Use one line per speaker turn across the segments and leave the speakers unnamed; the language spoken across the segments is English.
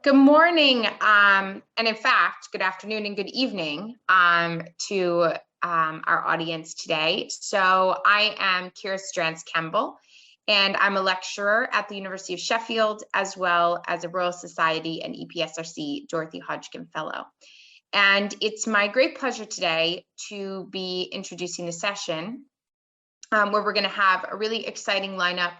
Good morning, and in fact, good afternoon and good evening to our audience today. So I am Kyra Sedransk-Campbell, and I'm a lecturer at the University of Sheffield, as well as a Royal Society and EPSRC Dorothy Hodgkin Fellow. And it's my great pleasure today to be introducing the session where we're going to have a really exciting lineup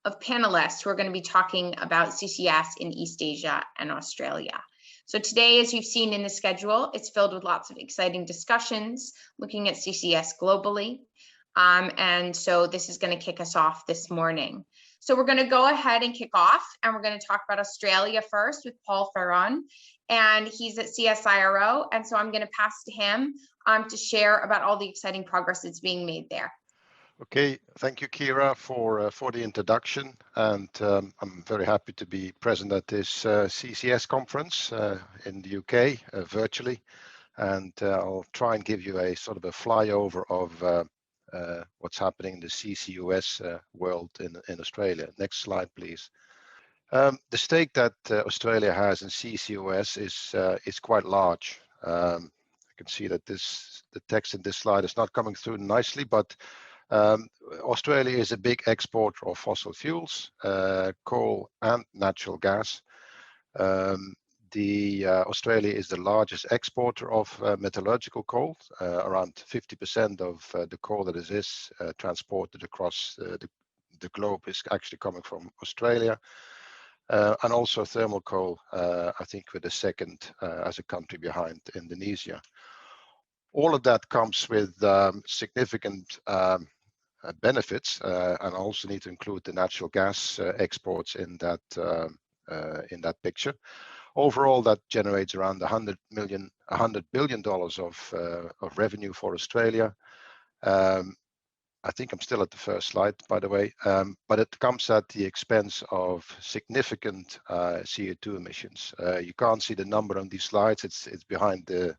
of panelists who are going to be talking about CCS in East Asia and Australia. So today, as you've seen in the schedule, it's filled with lots of exciting discussions looking at CCS globally. And so this is going to kick us off this morning. So we're going to go ahead and kick off, and we're going to talk about Australia first with Paul Feron, and he's at CSiRO. And so I'm going to pass to him to share about all the exciting progress that's being made there.
Okay, thank you, Kyra, for the introduction, and I'm very happy to be present at this CCS conference in the UK virtually, and I'll try and give you a sort of a flyover of what's happening in the CCUS world in Australia. Next slide, please. The stake that Australia has in CCUS is quite large. I can see that the text in this slide is not coming through nicely, but Australia is a big exporter of fossil fuels, coal and natural gas. Australia is the largest exporter of metallurgical coal. Around 50% of the coal that is transported across the globe is actually coming from Australia. And also thermal coal, I think we're the second as a country behind Indonesia. All of that comes with significant benefits, and also need to include the natural gas exports in that picture. Overall, that generates around $100 billion of revenue for Australia. I think I'm still at the first slide, by the way, but it comes at the expense of significant CO2 emissions. You can't see the number on these slides; it's behind the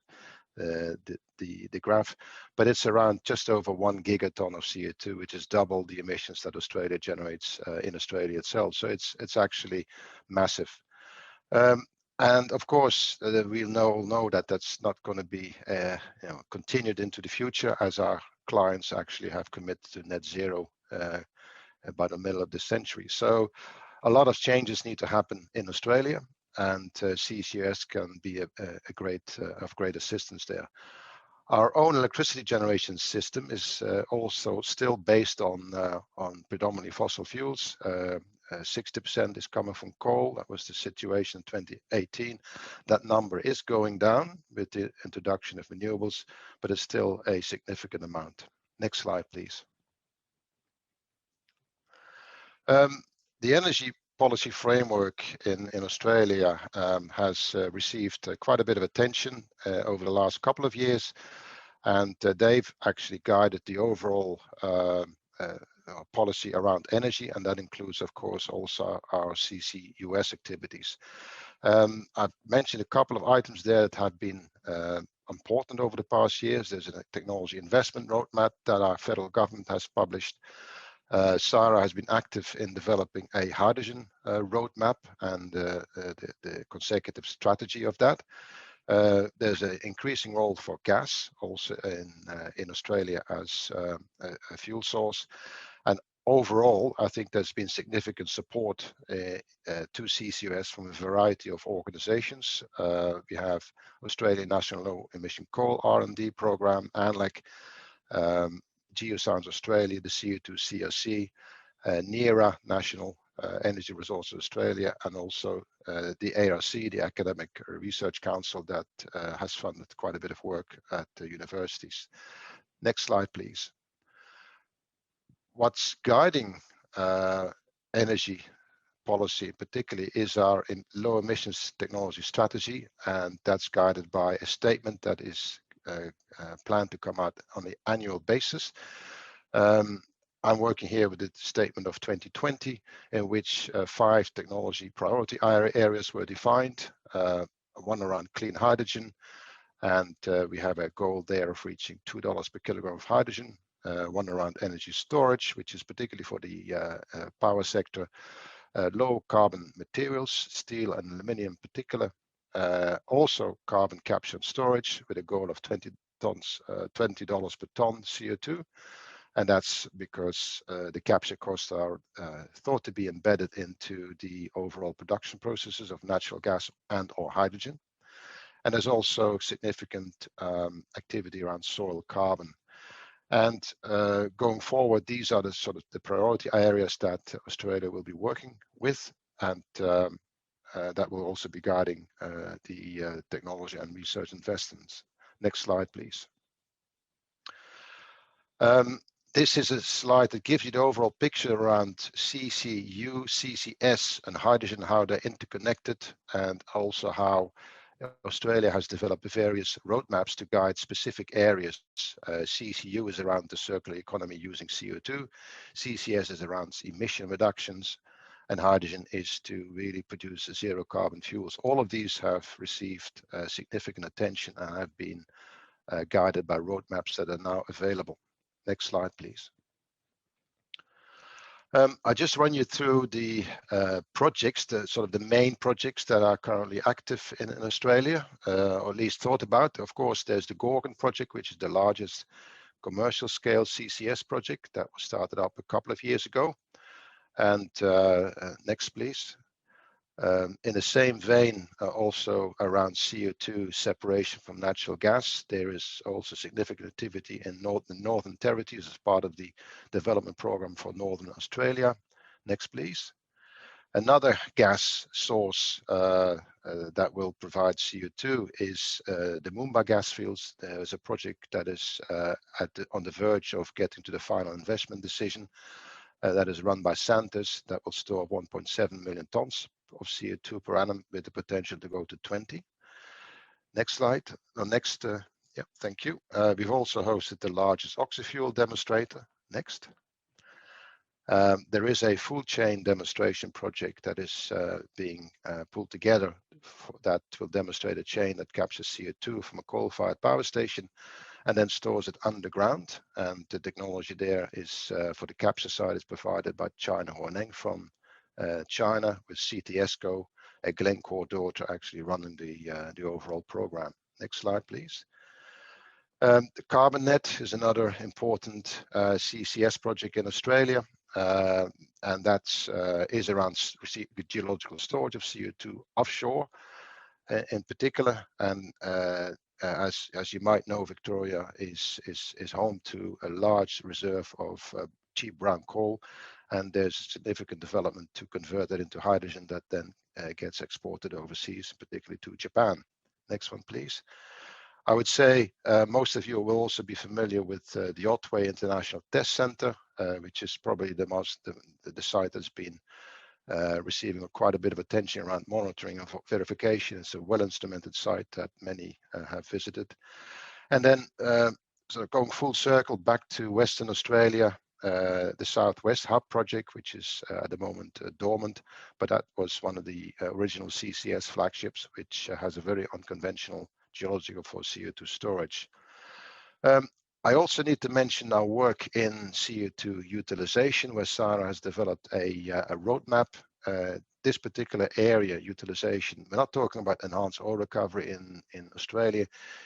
graph, but it's around just over 1 gigaton of CO2, which is double the emissions that Australia generates in Australia itself. So it's actually massive. And of course, we know that that's not going to be continued into the future, as our clients actually have committed to net zero by the middle of the century. So a lot of changes need to happen in Australia, and CCUS can be of great assistance there. Our own electricity generation system is also still based on predominantly fossil fuels. 60% is coming from coal. That was the situation in 2018. That number is going down with the introduction of renewables, but it's still a significant amount. Next slide, please. The energy policy framework in Australia has received quite a bit of attention over the last couple of years, and they've actually guided the overall policy around energy, and that includes, of course, also our CCUS activities. I've mentioned a couple of items there that have been important over the past years. There's a technology investment roadmap that our federal government has published. CSiRO has been active in developing a hydrogen roadmap and the consecutive strategy of that. There's an increasing role for gas also in Australia as a fuel source. And overall, I think there's been significant support to CCUS from a variety of organizations. We have Australian National Low Emission Coal R&D program, ANLEC, Geoscience Australia, the CO2 CRC, NERA, National Energy Resources Australia, and also the ARC, the Academic Research Council, that has funded quite a bit of work at the universities. Next slide, please. What's guiding energy policy particularly is our low emissions technology strategy, and that's guided by a statement that is planned to come out on an annual basis. I'm working here with the statement of 2020, in which 5 technology priority areas were defined. one around clean hydrogen, and we have a goal there of reaching $2 per kilogram of hydrogen, one around energy storage, which is particularly for the power sector, low carbon materials, steel and aluminum in particular, also carbon capture and storage with a goal of $20 per ton CO2. And that's because the capture costs are thought to be embedded into the overall production processes of natural gas and or hydrogen. And there's also significant activity around soil carbon. And going forward, these are the sort of the priority areas that Australia will be working with, and that will also be guiding the technology and research investments. Next slide, please. This is a slide that gives you the overall picture around CCU, CCS, and hydrogen, how they're interconnected, and also how Australia has developed various roadmaps to guide specific areas. CCU is around the circular economy using CO2, CCS is around emission reductions, and hydrogen is to really produce zero carbon fuels. All of these have received significant attention and have been guided by roadmaps that are now available. Next slide, please. I just run you through the projects, the main projects that are currently active in Australia, or at least thought about. Of course, there's the Gorgon project, which is the largest commercial scale CCS project that was started up a couple of years ago. And next, please. In the same vein, also around CO2 separation from natural gas, there is also significant activity in the Northern Territories as part of the development program for Northern Australia. Next, please. Another gas source that will provide CO2 is the Moomba gas fields. There is a project that is on the verge of getting to the final investment decision that is run by Santos that will store 1.7 million tons of CO2 per annum with the potential to go to 20. Next slide. No, next. Yeah, thank you. We've also hosted the largest oxyfuel demonstrator. Next. There is a full chain demonstration project that is being pulled together that will demonstrate a chain that captures CO2 from a coal-fired power station and then stores it underground. And the technology there is for the capture side is provided by China Huaneng from China, with CTSCO, a Glencore daughter, actually running the overall program. Next slide, please. The Carbon Net is another important CCS project in Australia, and that is around geological storage of CO2 offshore in particular. And as you might know, Victoria is home to a large reserve of cheap brown coal, and there's significant development to convert that into hydrogen that then gets exported overseas, particularly to Japan. Next one, please. I would say most of you will also be familiar with the Otway International Test Centre, which is probably the site that's been receiving quite a bit of attention around monitoring and verification. It's a well-instrumented site that many have visited. And then sort of going full circle back to Western Australia, the Southwest Hub project, which is at the moment dormant, but that was one of the original CCS flagships, which has a very unconventional geological for CO2 storage. I also need to mention our work in CO2 utilization, where CSiRO has developed a roadmap. This particular area, utilization, we're not talking about enhanced oil recovery in Australia.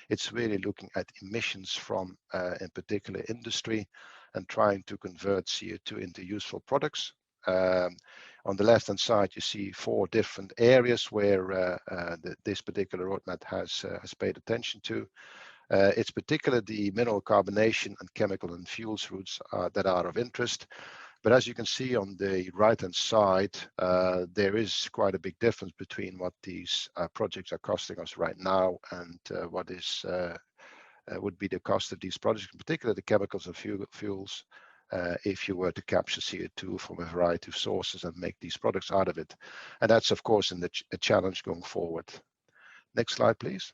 It's really looking at emissions from, in particular, industry and trying to convert CO2 into useful products. On the left-hand side, you see 4 different areas where this particular roadmap has paid attention to. It's particularly the mineral carbonation and chemical and fuels routes that are of interest. But as you can see on the right-hand side, there is quite a big difference between what these projects are costing us right now and what is would be the cost of these projects, in particular the chemicals and fuels, if you were to capture CO2 from a variety of sources and make these products out of it. And that's, of course, a challenge going forward. Next slide, please.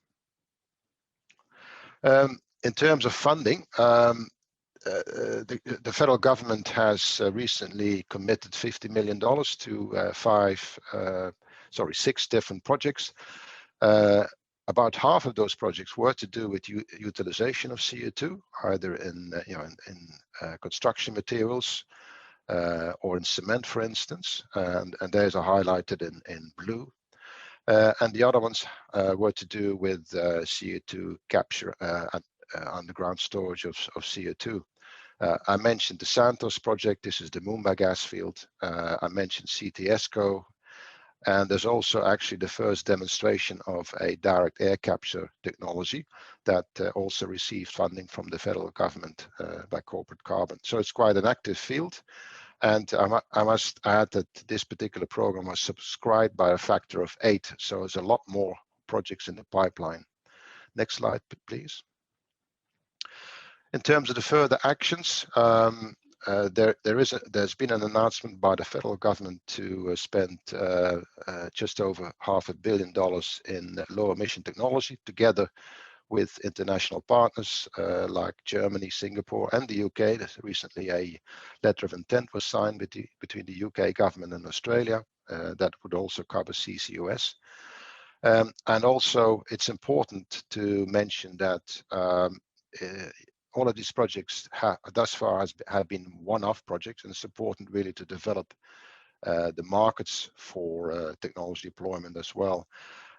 In terms of funding, the federal government has recently committed $50 million to 6 different projects. About half of those projects were to do with utilization of CO2, either in construction materials or in cement, for instance, and those are highlighted in blue. And the other ones were to do with CO2 capture and underground storage of CO2. I mentioned the Santos project. This is the Moomba gas field. I mentioned CTSCO. And there's also actually the first demonstration of a direct air capture technology that also received funding from the federal government by Corporate Carbon. So it's quite an active field. And I must add that this particular program was subscribed by a factor of 8. So there's a lot more projects in the pipeline. Next slide, please. In terms of the further actions, there's been an announcement by the federal government to spend just over $500 million in low emission technology, together with international partners like Germany, Singapore, and the UK. There's recently a letter of intent was signed between the UK government and Australia that would also cover CCUS. And also, it's important to mention that all of these projects thus far have been one-off projects, and it's important really to develop the markets for technology deployment as well.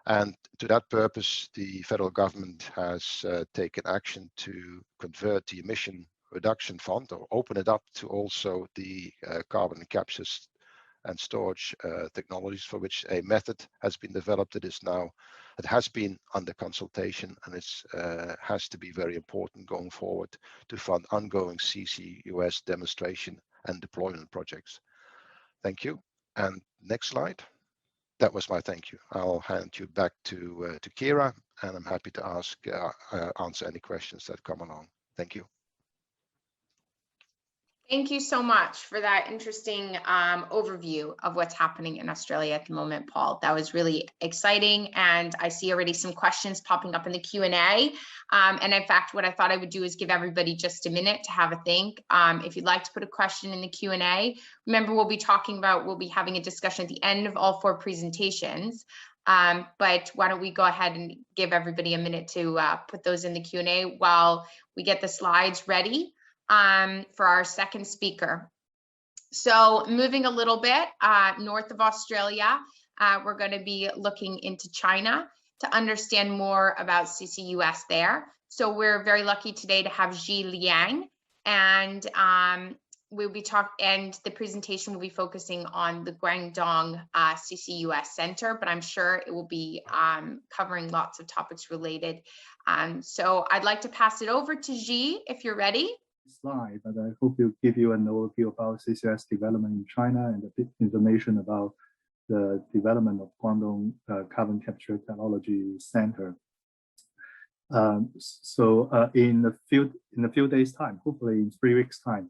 And to that purpose, the federal government has taken action to convert the emission reduction fund, or open it up to also the carbon capture and storage technologies, for which a method has been developed. It has been under consultation, and it has to be very important going forward to fund ongoing CCUS demonstration and deployment projects. Thank you. And next slide. That was my thank you. I'll hand you back to Kyra, and I'm happy to answer any questions that come along. Thank you.
Thank you so much for that interesting overview of what's happening in Australia at the moment, Paul. That was really exciting, and I see already some questions popping up in the Q&A. And in fact, what I thought I would do is give everybody just a minute to have a think. If you'd like to put a question in the Q&A, remember we'll be having a discussion at the end of all 4 presentations. But why don't we go ahead and give everybody a minute to put those in the Q&A while we get the slides ready for our second speaker. So moving a little bit north of Australia, we're going to be looking into China to understand more about CCUS there. So we're very lucky today to have Liang, and we'll be and the presentation will be focusing on the Guangdong CCUS Centre, but I'm sure it will be covering lots of topics related. So I'd like to pass it over to if you're ready.
Slide, but I hope to give you an overview about CCUS development in China and a bit information about the development of Guangdong Carbon Capture Technology Center. In a few days' time, hopefully in 3 weeks' time,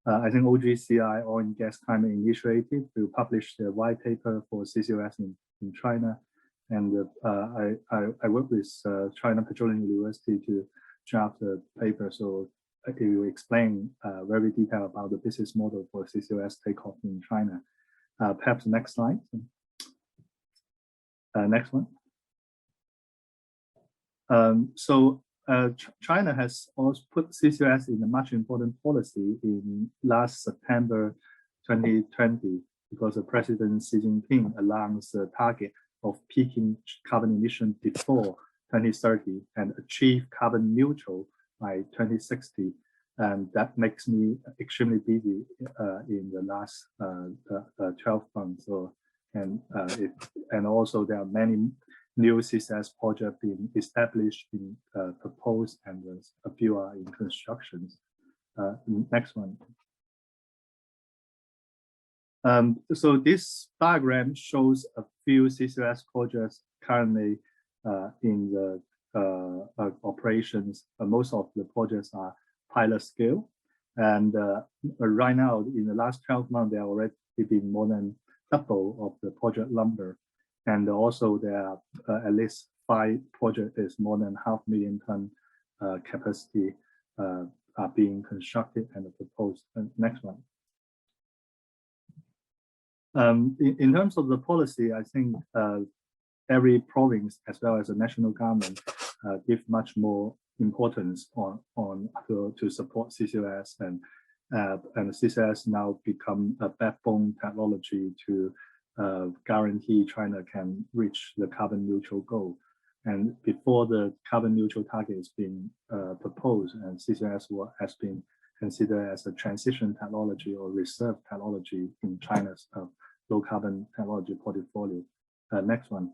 I think OGCI, Oil and Gas Climate Initiative, will publish the white paper for CCUS in China, and I work with China Petroleum University to draft the paper. So it will explain very detailed about the business model for CCUS takeoff in China. Perhaps next slide. Next one. China has also put CCUS in a much important policy in last September 2020, because President Xi Jinping announced a target of peaking carbon emission before 2030 and achieve carbon neutral by 2060, and that makes me extremely busy in the last 12 months. And also there are many new CCS projects being established, being proposed, and a few are in construction. Next one. So this diagram shows a few CCS projects currently in the operations. Most of the projects are pilot scale, and right now in the last 12 months there already been more than double of the project number, and also there are at least 5 projects is more than 500,000 ton capacity are being constructed and proposed. Next one. In terms of the policy, I think every province as well as the national government give much more importance to support CCUS, and CCUS now become a backbone technology to guarantee China can reach the carbon neutral goal. And before the carbon neutral target has been proposed, and CCUS has been considered as a transition technology or reserve technology in China's low carbon technology portfolio. Next one.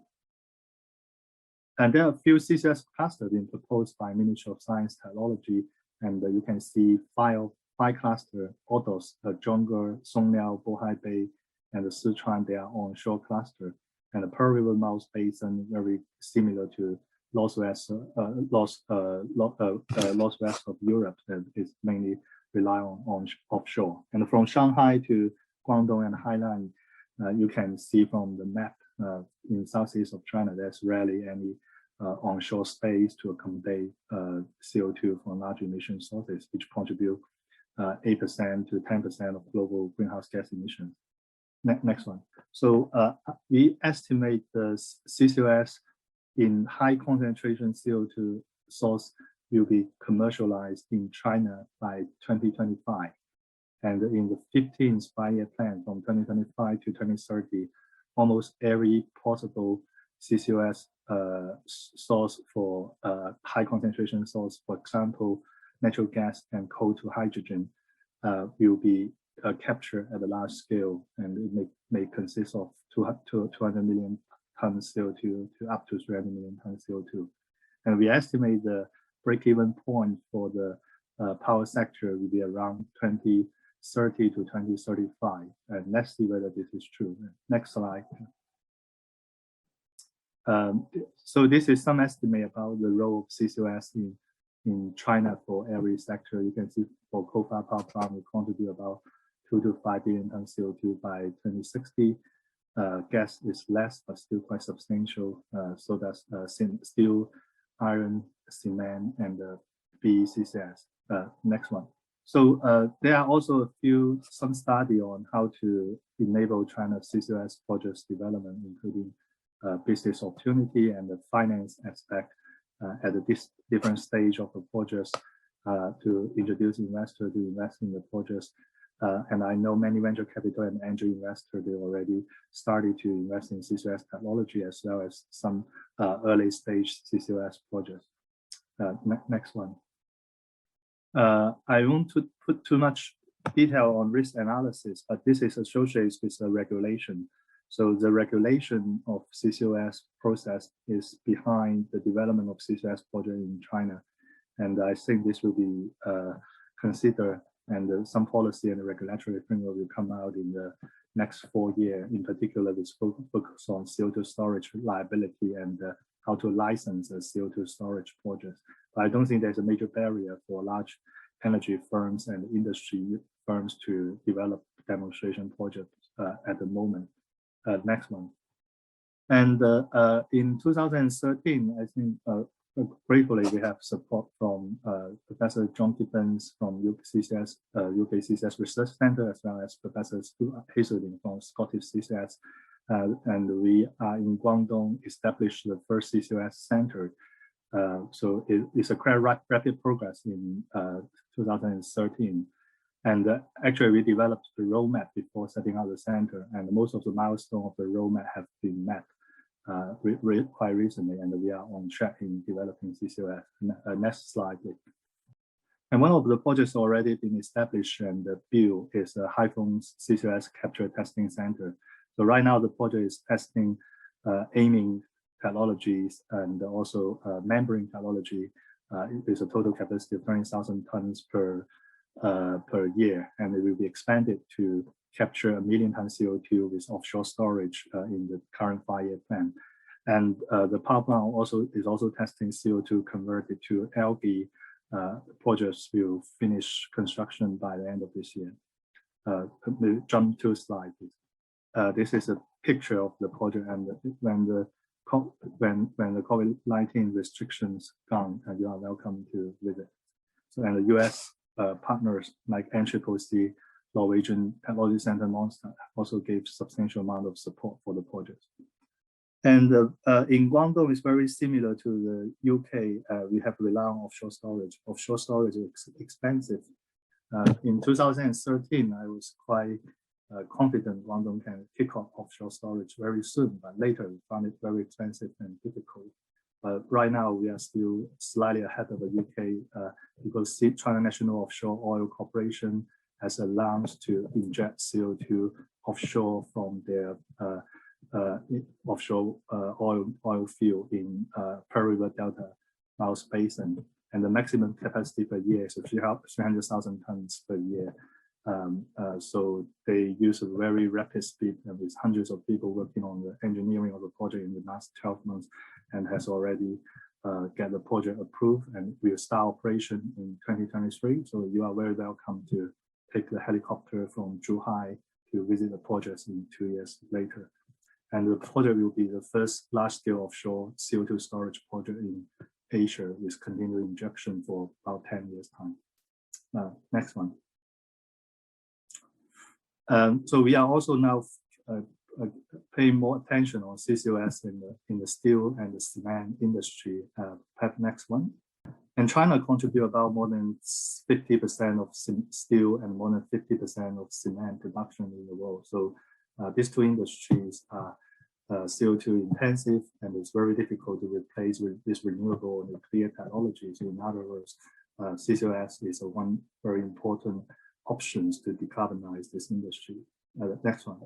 And there are a few CCUS clusters being proposed by Ministry of Science Technology, and you can see five clusters, Ordos, Zhongguo, Songliao, Bohai Bay, and the Sichuan. They are onshore cluster, and the Pearl River Mouth Basin very similar to northwest of Europe, that is mainly rely on offshore. And from Shanghai to Guangdong and Hainan, you can see from the map in southeast of China, there's rarely any onshore space to accommodate CO2 from large emission sources, which contribute 8% to 10% of global greenhouse gas emissions. Next one. So we estimate the CCUS in high concentration CO2 source will be commercialized in China by 2025. And in the 15th five-year plan from 2025 to 2030, almost every possible CCUS source for high concentration source, for example, natural gas and coal to hydrogen, will be captured at a large scale, and it may consist of 200 million tons CO2 to up to 300 million tons CO2. And we estimate the break-even point for the power sector will be around 2030 to 2035. And let's see whether this is true. Next slide. So this is some estimate about the role of CCUS in China for every sector. You can see for coal-fired power plant, we contribute about 2 to 5 billion tons CO2 by 2060. Gas is less, but still quite substantial. So that's steel, iron, cement, and BCCS. Next one. So there are also some study on how to enable China's CCUS projects development, including business opportunity and the finance aspect at this different stage of the projects to introduce investors to invest in the projects. And I know many venture capital and angel investors, they already started to invest in CCUS technology as well as some early stage CCUS projects. Next one. I won't put too much detail on risk analysis, but this is associated with the regulation. So the regulation of CCUS process is behind the development of CCUS project in China. And I think this will be considered, and some policy and regulatory framework will come out in the next 4 years, in particular with focus on CO2 storage liability and how to license a CO2 storage project. But I don't think there's a major barrier for large energy firms and industry firms to develop demonstration projects at the moment. Next one. And in 2013, I think gratefully we have support from Professor John Gibbons from UKCCS Research Centre, as well as Professor Hazelding from Scottish CCS. And we are in Guangdong established the first CCUS Centre. So it's a quite rapid progress in 2013. And actually, we developed the roadmap before setting up the center, and most of the milestones of the roadmap have been met quite recently, and we are on track in developing CCUS. Next slide, please. And one of the projects already been established and built is a Haiphong's CCUS capture testing center. So right now, the project is testing amine technologies and also membrane technology. There's a total capacity of 20,000 tons per year, and it will be expanded to capture 1 million tons CO2 with offshore storage in the current 5-year plan. And the power plant is also testing CO2 converted to algae. Projects will finish construction by the end of this year. Jump to slide, please. This is a picture of the project, and when the COVID-19 restrictions gone, and you are welcome to visit. So, and the US partners like NCCC, Norwegian Technology Center, Monster also gave substantial amount of support for the project. And in Guangdong, it's very similar to the UK. We have Liang offshore storage. Offshore storage is expensive. In 2013, I was quite confident Guangdong can kick off offshore storage very soon, but later we found it very expensive and difficult. But right now, we are still slightly ahead of the UK because China National Offshore Oil Corporation has announced to inject CO2 offshore from their offshore oil field in Pearl River Delta, Laos Basin, and the maximum capacity per year is 300,000 tons per year. So they use a very rapid speed, with hundreds of people working on the engineering of the project in the last 12 months, and has already get the project approved and will start operation in 2023. So you are very welcome to take the helicopter from Zhuhai to visit the project in 2 years later. And the project will be the first large-scale offshore CO2 storage project in Asia with continuous injection for about 10 years' time. Next one. So we are also now paying more attention on CCUS in the steel and the cement industry. Perhaps next one. And China contributes about more than 50% of steel and more than 50% of cement production in the world. So these two industries are CO2 intensive, and it's very difficult to replace with this renewable nuclear technology. So in other words, CCUS is one very important options to decarbonize this industry. Next one.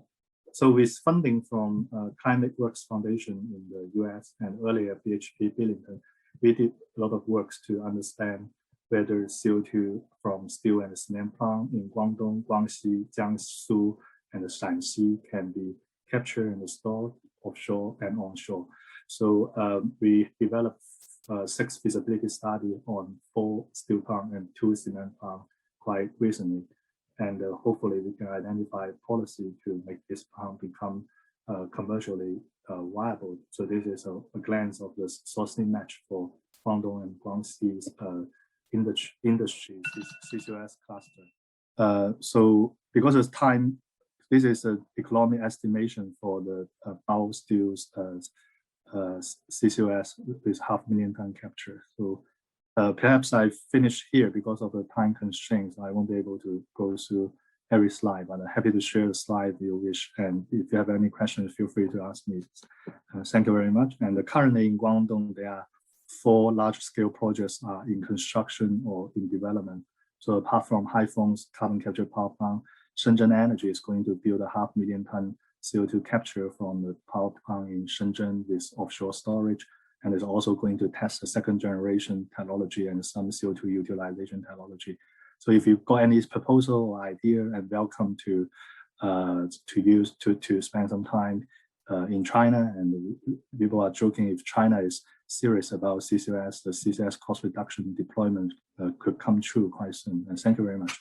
So with funding from Climate Works Foundation in the US and earlier BHP Billington, we did a lot of works to understand whether CO2 from steel and cement plant in Guangdong, Guangxi, Jiangsu, and Shanxi can be captured and stored offshore and onshore. So we developed 6 feasibility studies on 4 steel plants and 2 cement plants quite recently. And hopefully we can identify policy to make this plant become commercially viable. So this is a glance of the sourcing match for Guangdong and Guangxi's industry CCUS cluster. So because of time, this is an economic estimation for the biosteels CCUS with 500,000 ton capture. So perhaps I finish here because of the time constraints. I won't be able to go through every slide, but I'm happy to share the slide if you wish. And if you have any questions, feel free to ask me. Thank you very much. And currently in Guangdong, there are 4 large-scale projects in construction or in development. So apart from Haiphong's carbon capture power plant, Shenzhen Energy is going to build a 500,000 ton CO2 capture from the power plant in Shenzhen with offshore storage, and is also going to test the 2nd generation technology and some CO2 utilization technology. So if you've got any proposal or idea, and welcome to spend some time in China. And people are joking, if China is serious about CCUS, the CCS cost reduction deployment could come true quite soon. And thank you very much.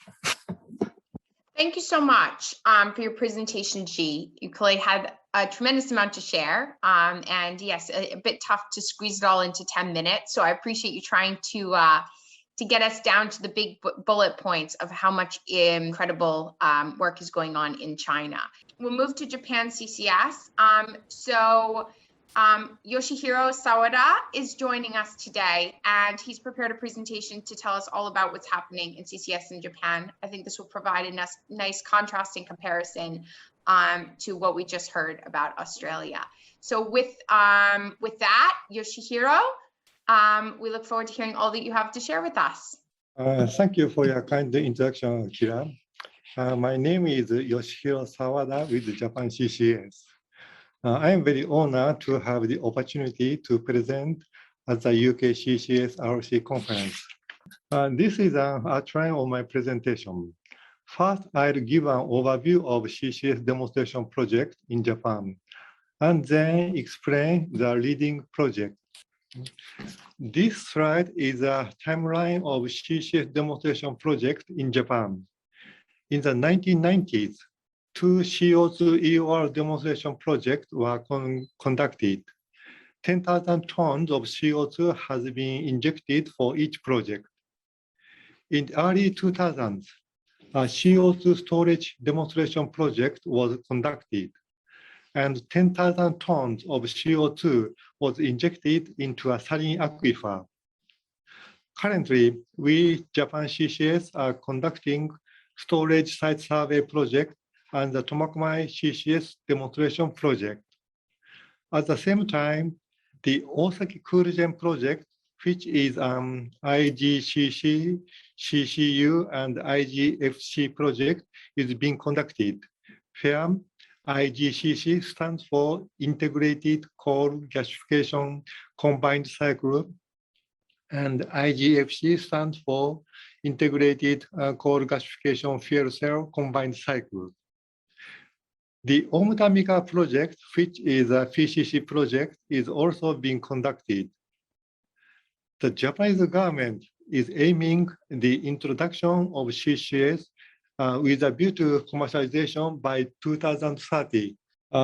Thank you so much for your presentation, Ji. You clearly had a tremendous amount to share. And yes, a bit tough to squeeze it all into 10 minutes. So I appreciate you trying to get us down to the big bullet points of how much incredible work is going on in China. We'll move to Japan CCS. Yoshihiro Sawada is joining us today, and he's prepared a presentation to tell us all about what's happening in CCS in Japan. I think this will provide a nice contrasting comparison to what we just heard about Australia. So with that, Yoshihiro, we look forward to hearing all that you have to share with us.
Thank you for your kind introduction, Kyra. My name is Yoshihiro Sawada with Japan CCS. I am very honored to have the opportunity to present at the UKCCSRC conference. This is an outline of my presentation. First, I'll give an overview of CCS demonstration project in Japan, and then explain the leading project. This slide is a timeline of CCS demonstration project in Japan. In the 1990s, 2 CO2 EOR demonstration projects were conducted. 10,000 tons of CO2 has been injected for each project. In the early 2000s, a CO2 storage demonstration project was conducted. and 10,000 tons of CO2 was injected into a saline aquifer. Currently, we, Japan CCS, are conducting storage site survey project and the Tomakomai CCS demonstration project. At the same time, the Osaki Coolgen project, which is IGCC, CCU, and IGFC project, is being conducted. Where IGCC stands for Integrated Coal Gasification Combined Cycle, and IGFC stands for Integrated Coal Gasification Fuel Cell Combined Cycle. The Omutamika project, which is a PCC project, is also being conducted. The Japanese government is aiming the introduction of CCS with a view to commercialization by 2030.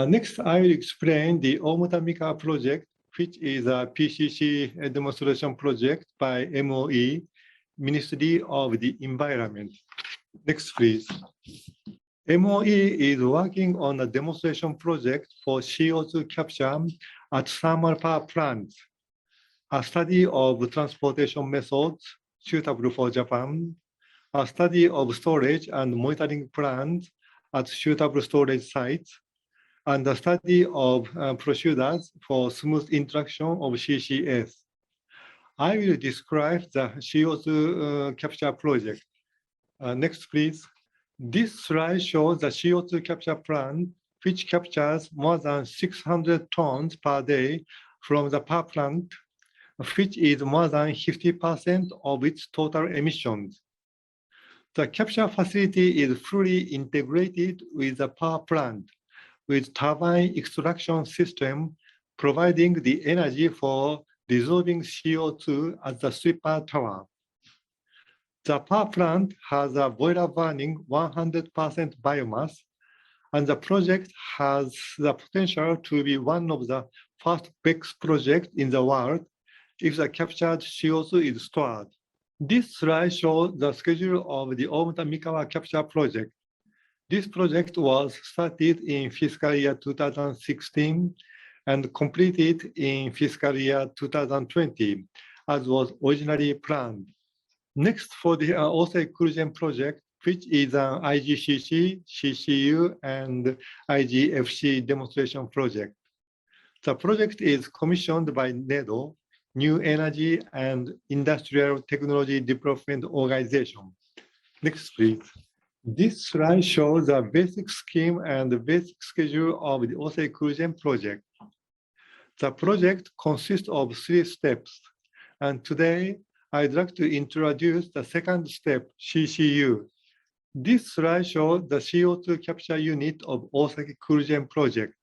Next, I will explain the Omutamika project, which is a PCC demonstration project by MOE, Ministry of the Environment. Next, please. MOE is working on a demonstration project for CO2 capture at thermal power plants, a study of transportation methods suitable for Japan, a study of storage and monitoring plans at suitable storage sites, and a study of procedures for smooth interaction of CCS. I will describe the CO2 capture project. Next, please. This slide shows the CO2 capture plant, which captures more than 600 tons per day from the power plant, which is more than 50% of its total emissions. The capture facility is fully integrated with the power plant, with turbine extraction system providing the energy for dissolving CO2 at the sweeper tower. The power plant has a boiler burning 100% biomass, and the project has the potential to be one of the first BECCS projects in the world if the captured CO2 is stored. This slide shows the schedule of the Omutamika capture project. This project was started in fiscal year 2016 and completed in fiscal year 2020, as was originally planned. Next, for the Osaki Coolgen project, which is an IGCC, CCU, and IGFC demonstration project. The project is commissioned by NEDO, New Energy and Industrial Technology Development Organization. Next, please. This slide shows the basic scheme and the basic schedule of the Osaki Coolgen project. The project consists of 3 steps, and today I'd like to introduce the second step, CCU. This slide shows the CO2 capture unit of Osaki Coolgen project.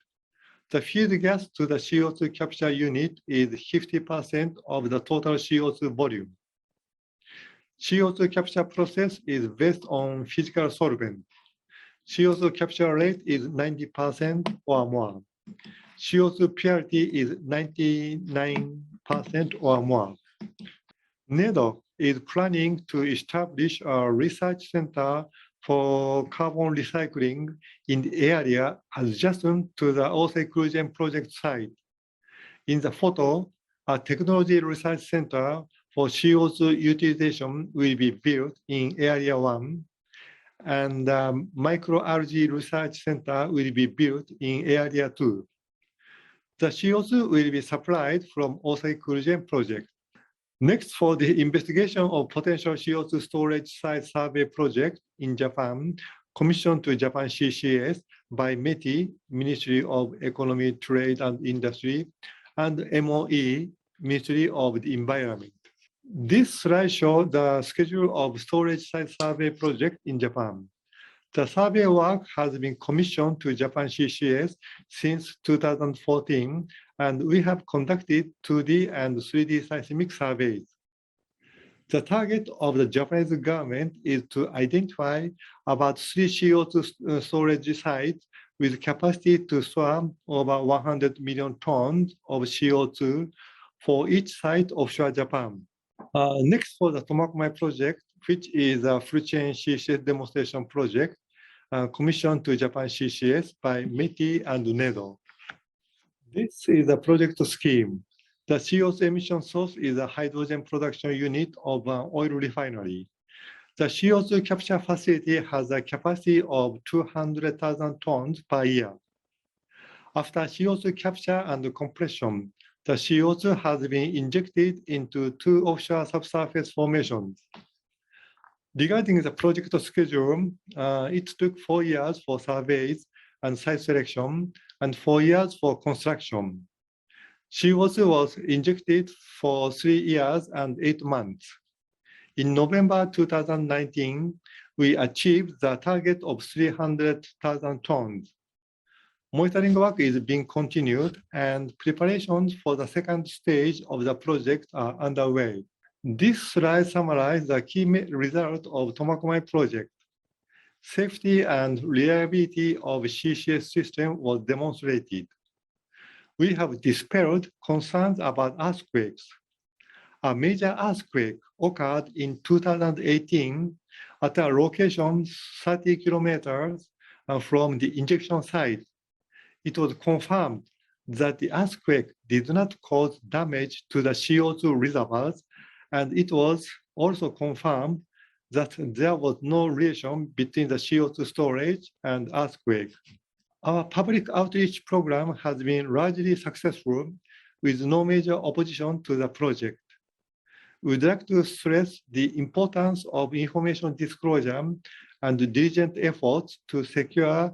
The feed gas to the CO2 capture unit is 50% of the total CO2 volume. CO2 capture process is based on physical solvent. CO2 capture rate is 90% or more. CO2 purity is 99% or more. NEDO is planning to establish a research center for carbon recycling in the area adjacent to the Osaki Coolgen project site. In the photo, a technology research center for CO2 utilization will be built in Area 1, and microalgae research center will be built in Area 2. The CO2 will be supplied from Osaki Coolgen project. Next, for the investigation of potential CO2 storage site survey project in Japan, commissioned to Japan CCS by METI, Ministry of Economy, Trade and Industry, and MOE, Ministry of the Environment. This slide shows the schedule of storage site survey project in Japan. The survey work has been commissioned to Japan CCS since 2014, and we have conducted 2D and 3D seismic surveys. The target of the Japanese government is to identify about 3 CO2 storage sites with capacity to store over 100 million tons of CO2 for each site offshore Japan. Next, for the Tomakomai project, which is a full chain CCS demonstration project, commissioned to Japan CCS by METI and NEDO. This is a project scheme. The CO2 emission source is a hydrogen production unit of an oil refinery. The CO2 capture facility has a capacity of 200,000 tons per year. After CO2 capture and compression, the CO2 has been injected into 2 offshore subsurface formations. Regarding the project schedule, it took 4 years for surveys and site selection and 4 years for construction. CO2 was injected for 3 years and 8 months. In November 2019, we achieved the target of 300,000 tons. Monitoring work is being continued and preparations for the second stage of the project are underway. This slide summarizes the key result of Tomakomai project. Safety and reliability of CCS system was demonstrated. We have dispelled concerns about earthquakes. A major earthquake occurred in 2018 at a location 30 kilometers from the injection site. It was confirmed that the earthquake did not cause damage to the CO2 reservoirs, and it was also confirmed that there was no relation between the CO2 storage and earthquake. Our public outreach program has been largely successful with no major opposition to the project. We'd like to stress the importance of information disclosure and diligent efforts to secure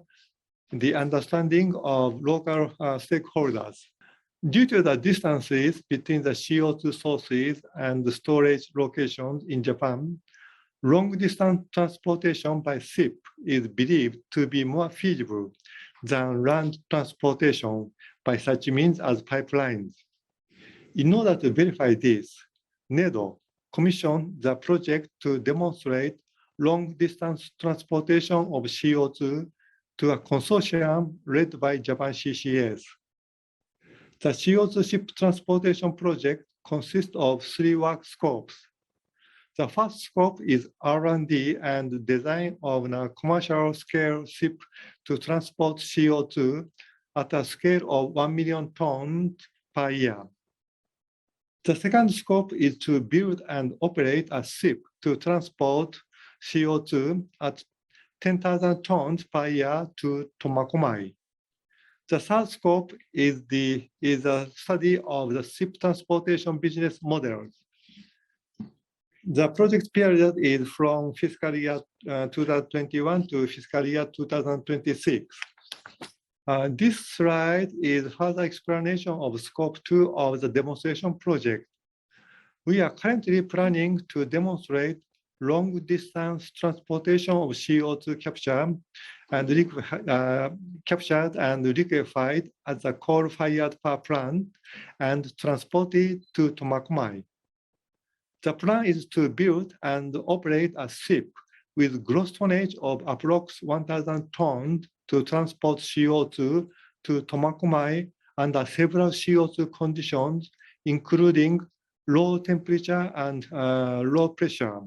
the understanding of local stakeholders. Due to the distances between the CO2 sources and the storage locations in Japan, long-distance transportation by ship is believed to be more feasible than land transportation by such means as pipelines. In order to verify this, NEDO commissioned the project to demonstrate long-distance transportation of CO2 to a consortium led by Japan CCS. The CO2 ship transportation project consists of 3 work scopes. The first scope is R&D and design of a commercial scale ship to transport CO2 at a scale of 1 million tons per year. The second scope is to build and operate a ship to transport CO2 at 10,000 tons per year to Tomakomai. The third scope is a study of the ship transportation business models. The project period is from fiscal year 2021 to fiscal year 2026. This slide is further explanation of scope 2 of the demonstration project. We are currently planning to demonstrate long-distance transportation of CO2 captured and liquefied at the coal-fired power plant and transported to Tomakomai. The plan is to build and operate a ship with gross tonnage of approx 1,000 tons to transport CO2 to Tomakomai under several CO2 conditions, including low temperature and low pressure.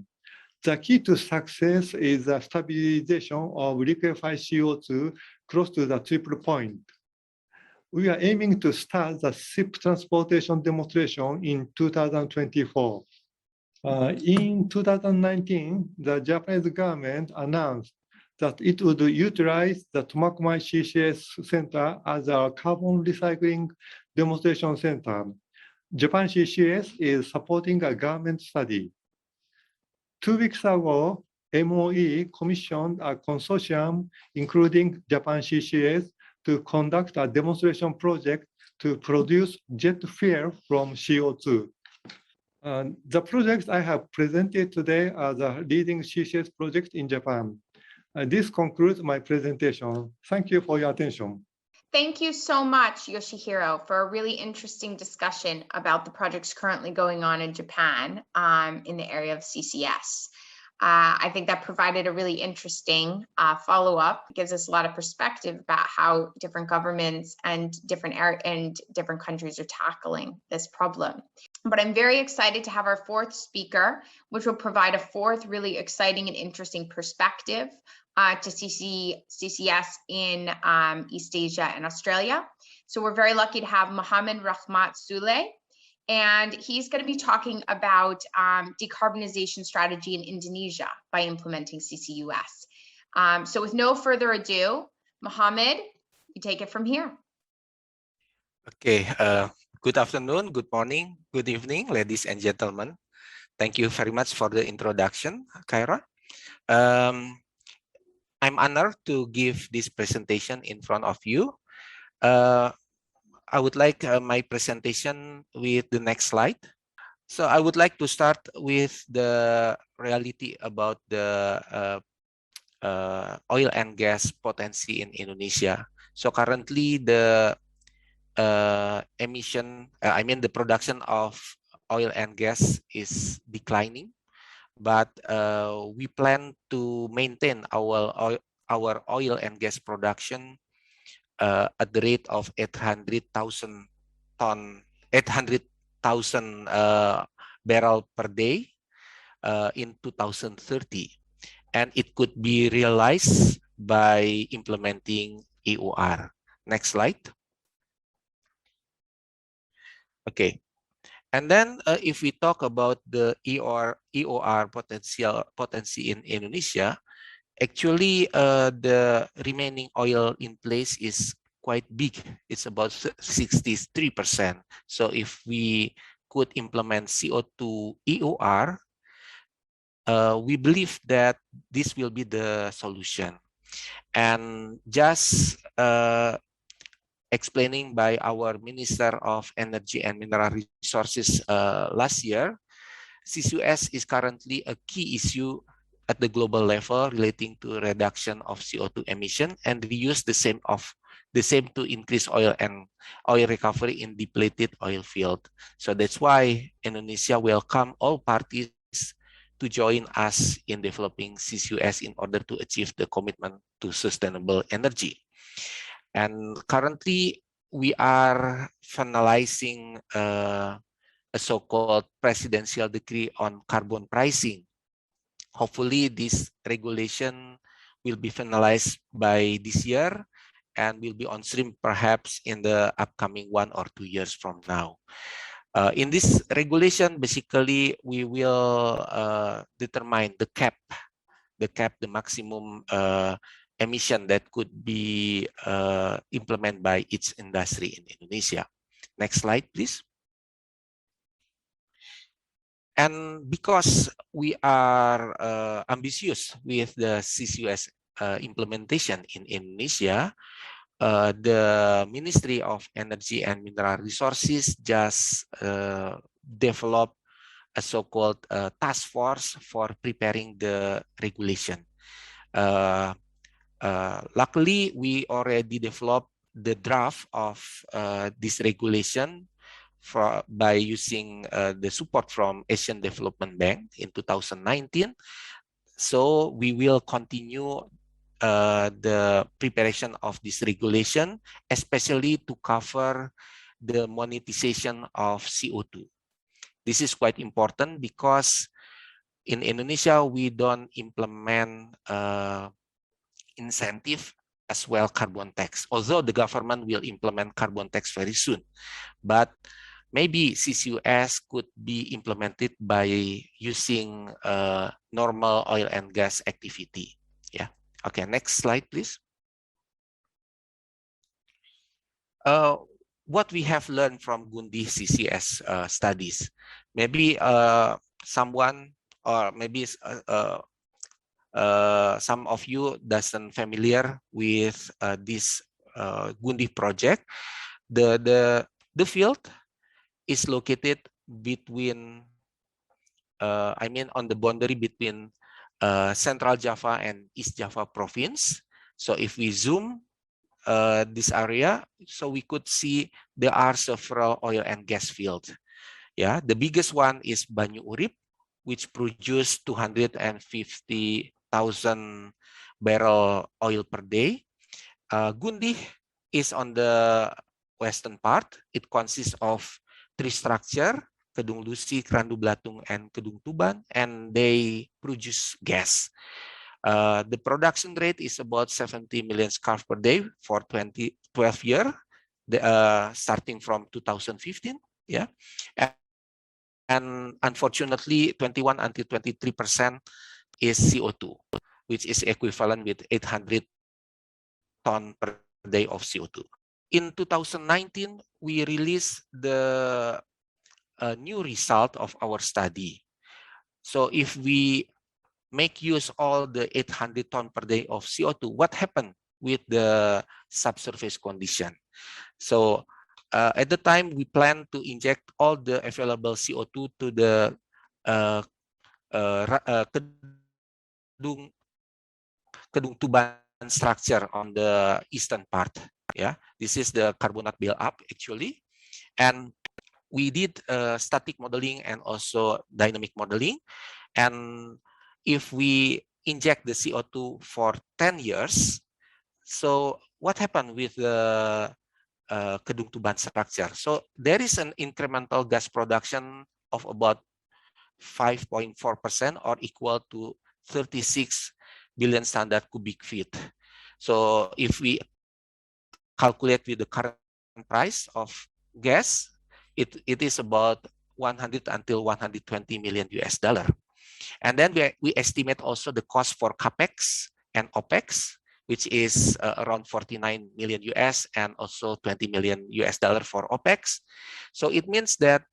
The key to success is the stabilization of liquefied CO2 close to the triple point. We are aiming to start the ship transportation demonstration in 2024. In 2019, the Japanese government announced that it would utilize the Tomakomai CCS Center as a carbon recycling demonstration center. Japan CCS is supporting a government study. 2 weeks ago, MOE commissioned a consortium, including Japan CCS, to conduct a demonstration project to produce jet fuel from CO2. The projects I have presented today are the leading CCS projects in Japan. This concludes my presentation. Thank you for your attention.
Thank you so much, Yoshihiro, for a really interesting discussion about the projects currently going on in Japan in the area of CCS. I think that provided a really interesting follow-up. It gives us a lot of perspective about how different governments and different countries are tackling this problem. But I'm very excited to have our fourth speaker, which will provide a fourth really exciting and interesting perspective to CCS in East Asia and Australia. So we're very lucky to have Mohammad Rachmat Sule, and he's going to be talking about decarbonization strategy in Indonesia by implementing CCUS. So with no further ado, Mohammad, you take it from here.
Okay, good afternoon, good morning, good evening, ladies and gentlemen. Thank you very much for the introduction, Kyra. I'm honored to give this presentation in front of you. I would like my presentation with the next slide. So I would like to start with the reality about the oil and gas potency in Indonesia. So currently the the production of oil and gas is declining, but we plan to maintain our oil and gas production at the rate of 800,000 barrel per day in 2030, and it could be realized by implementing EOR. Next slide. Okay, and then if we talk about the EOR potency in Indonesia, actually the remaining oil in place is quite big. It's about 63%. So if we could implement CO2 EOR, we believe that this will be the solution. And just explaining by our Minister of Energy and Mineral Resources last year, CCUS is currently a key issue at the global level relating to reduction of CO2 emission, and we use the same to increase oil recovery in depleted oil field. So that's why Indonesia welcome all parties to join us in developing CCUS in order to achieve the commitment to sustainable energy. And currently, we are finalizing a so-called presidential decree on carbon pricing. Hopefully, this regulation will be finalized by this year and will be on stream perhaps in the upcoming 1 or 2 years from now. In this regulation, basically, we will determine the maximum emission that could be implemented by each industry in Indonesia. Next slide, please. And because we are ambitious with the CCUS implementation in Indonesia, the Ministry of Energy and Mineral Resources just developed a so-called task force for preparing the regulation. Luckily, we already developed the draft of this regulation by using the support from Asian Development Bank in 2019. So we will continue the preparation of this regulation, especially to cover the monetization of CO2. This is quite important because in Indonesia, we don't implement incentive as well carbon tax, although the government will implement carbon tax very soon. But maybe CCUS could be implemented by using normal oil and gas activity. Yeah. Okay, next slide, please. What we have learned from Gundi CCS studies. Maybe someone or maybe some of you doesn't familiar with this Gundi project. The field is located between, on the boundary between Central Java and East Java province. So if we zoom this area, so we could see there are several oil and gas fields. Yeah, the biggest one is Banyu Urip, which produce 250,000 barrel oil per day. Gundi is on the western part. It consists of 3 structures, Kedung Lusi, Kerandu Blatung, and Kedung Tuban, and they produce gas. The production rate is about 70 million scarf per day for 12 years, starting from 2015. Yeah, and unfortunately, 21 until 23% is CO2, which is equivalent with 800 ton per day of CO2. In 2019, we released the new result of our study. So if we make use all the 800 ton per day of CO2, what happened with the subsurface condition? So at the time, we plan to inject all the available CO2 to the Kedung Tuban structure on the eastern part. Yeah, this is the carbonate build-up actually, and we did static modeling and also dynamic modeling. And if we inject the CO2 for 10 years, so what happened with the Kedung Tuban structure? So there is an incremental gas production of about 5.4% or equal to 36 billion standard cubic feet. So if we calculate with the current price of gas, it is about 100 until 120 million US dollar. And then we estimate also the cost for capex and opex, which is around 49 million US and also 20 million US dollar for opex. So it means that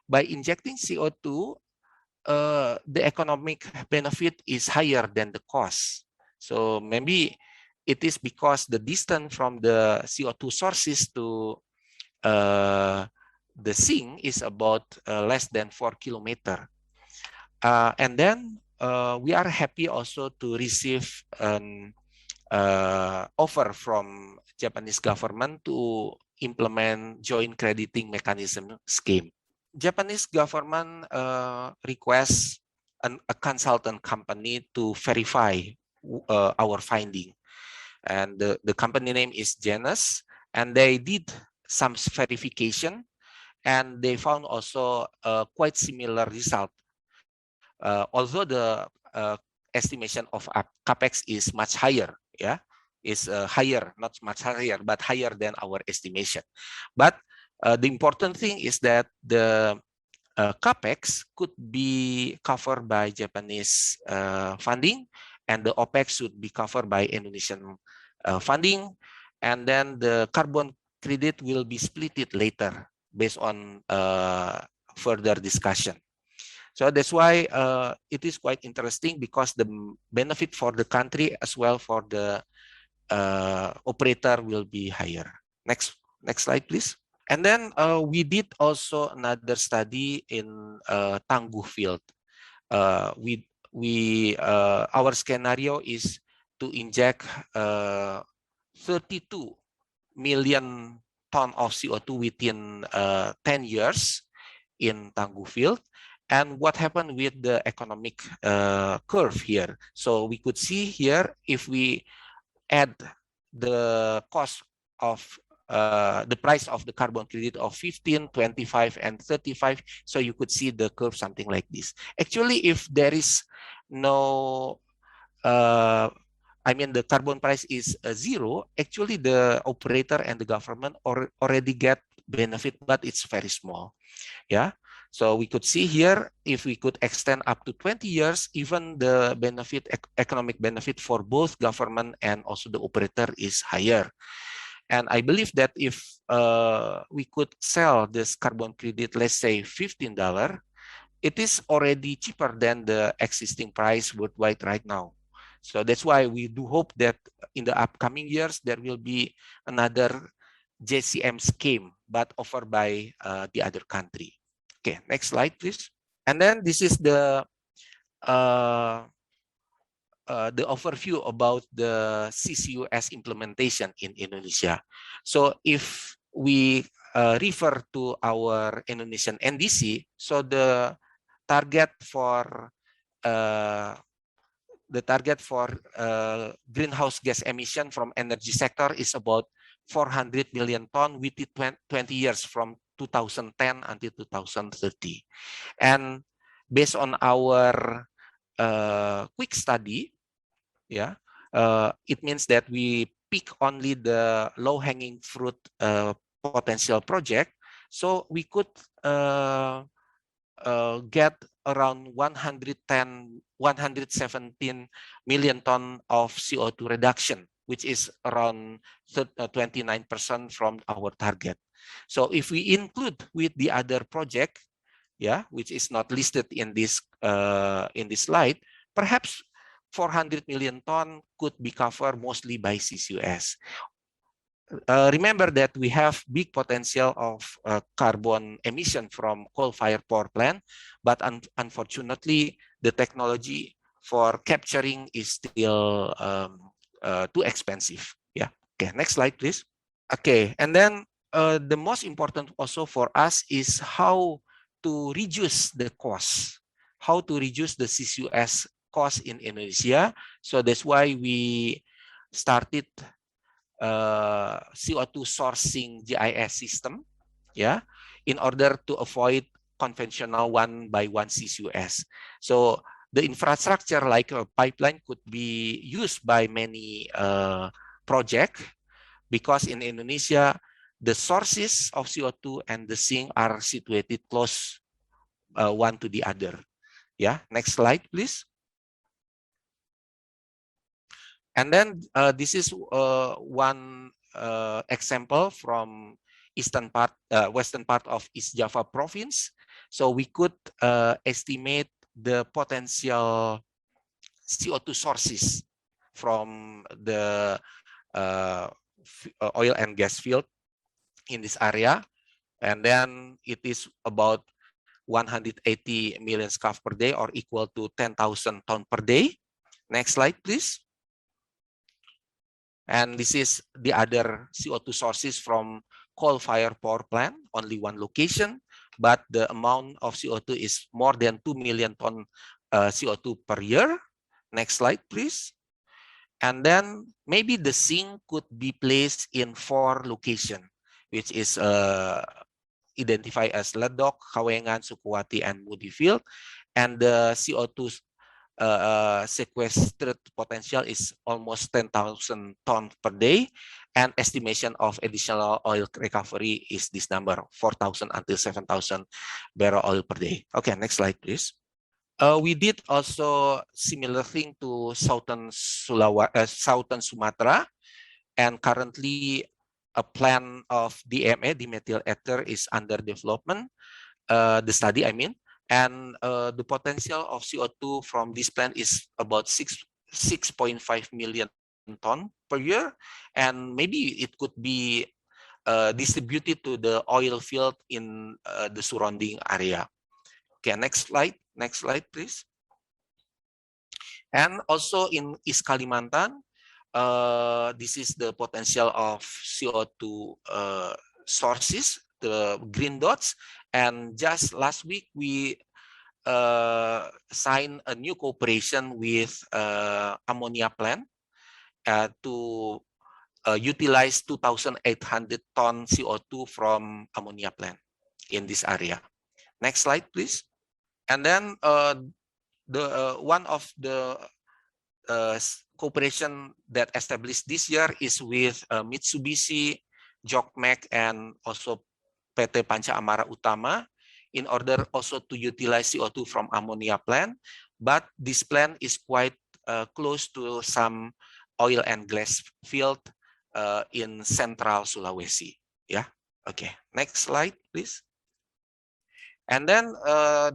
by injecting CO2, the economic benefit is higher than the cost. So maybe it is because the distance from the CO2 sources to the sink is about less than 4 kilometers. And then we are happy also to receive an offer from Japanese government to implement joint crediting mechanism scheme. Japanese government requests a consultant company to verify our finding. And the company name is Janus, and they did some verification, and they found also a quite similar result. Although the estimation of capex is much higher, yeah, is higher, not much higher, but higher than our estimation. But the important thing is that the capex could be covered by Japanese funding, and the opex should be covered by Indonesian funding, and then the carbon credit will be split later based on further discussion. So that's why it is quite interesting, because the benefit for the country as well for the operator will be higher. Next slide, please. And then we did also another study in Tangguh field. Our scenario is to inject 32 million ton of CO2 within 10 years in Tangguh field. And what happened with the economic curve here? So we could see here, if we add the cost of the price of the carbon credit of 15, 25, and 35. So you could see the curve something like this. Actually, if there is no, I mean, the carbon price is zero, actually the operator and the government already get benefit, but it's very small. Yeah. So we could see here, if we could extend up to 20 years, even the benefit, economic benefit for both government and also the operator is higher. And I believe that if we could sell this carbon credit, let's say $15, it is already cheaper than the existing price worldwide right now. So that's why we do hope that in the upcoming years, there will be another JCM scheme, but offered by the other country. Okay, next slide, please. And then this is the overview about the CCUS implementation in Indonesia. So if we refer to our Indonesian NDC, so the target for greenhouse gas emission from energy sector is about 400 million ton within 20 years from 2010 until 2030. And based on our quick study, Yeah, it means that we pick only the low-hanging fruit potential project, so we could get around 117 million ton of CO2 reduction, which is around 29% from our target. So if we include with the other project, yeah, which is not listed in this slide, perhaps 400 million ton could be covered mostly by CCUS. Remember that we have big potential of carbon emission from coal-fired power plant, but unfortunately, the technology for capturing is still too expensive. Yeah. Okay. Next slide, please. Okay. And then the most important also for us is how to reduce the cost, how to reduce the CCUS cost in Indonesia. So that's why we started CO2 sourcing GIS system, yeah, in order to avoid conventional one-by-one CCUS. So the infrastructure like a pipeline could be used by many projects, because in Indonesia, the sources of CO2 and the sink are situated close one to the other. Yeah, next slide, please. And then this is one example from western part of East Java province. So we could estimate the potential CO2 sources from the oil and gas field in this area. And then it is about 180 million scuff per day, or equal to 10,000 tons per day. Next slide, please. And this is the other CO2 sources from coal-fired power plant, only one location, but the amount of CO2 is more than 2 million ton CO2 per year. Next slide, please. And then maybe the sink could be placed in 4 locations, which is identified as Ledok, Kawengan, Sukuwati, and Mudi field. And the CO2 sequestered potential is almost 10,000 tons per day, and estimation of additional oil recovery is this number, 4,000 until 7,000 barrel oil per day. Okay, next slide, please. We did also similar thing to southern Sumatra, and currently a plan of DMA, dimethyl ether, is under development. The study, I mean. And the potential of CO2 from this plant is about 6.5 million ton per year, and maybe it could be distributed to the oil field in the surrounding area. Okay, next slide, please. And also in East Kalimantan, this is the potential of CO2 sources, the green dots. And just last week, we signed a new cooperation with ammonia plant to utilize 2,800 ton CO2 from ammonia plant in this area. Next slide, please. And then one of the cooperation that established this year is with Mitsubishi, Jokmek, and also PT Panca Amara Utama, in order also to utilize CO2 from ammonia plant. But this plant is quite close to some oil and gas field in central Sulawesi. Yeah. Okay. Next slide, please. And then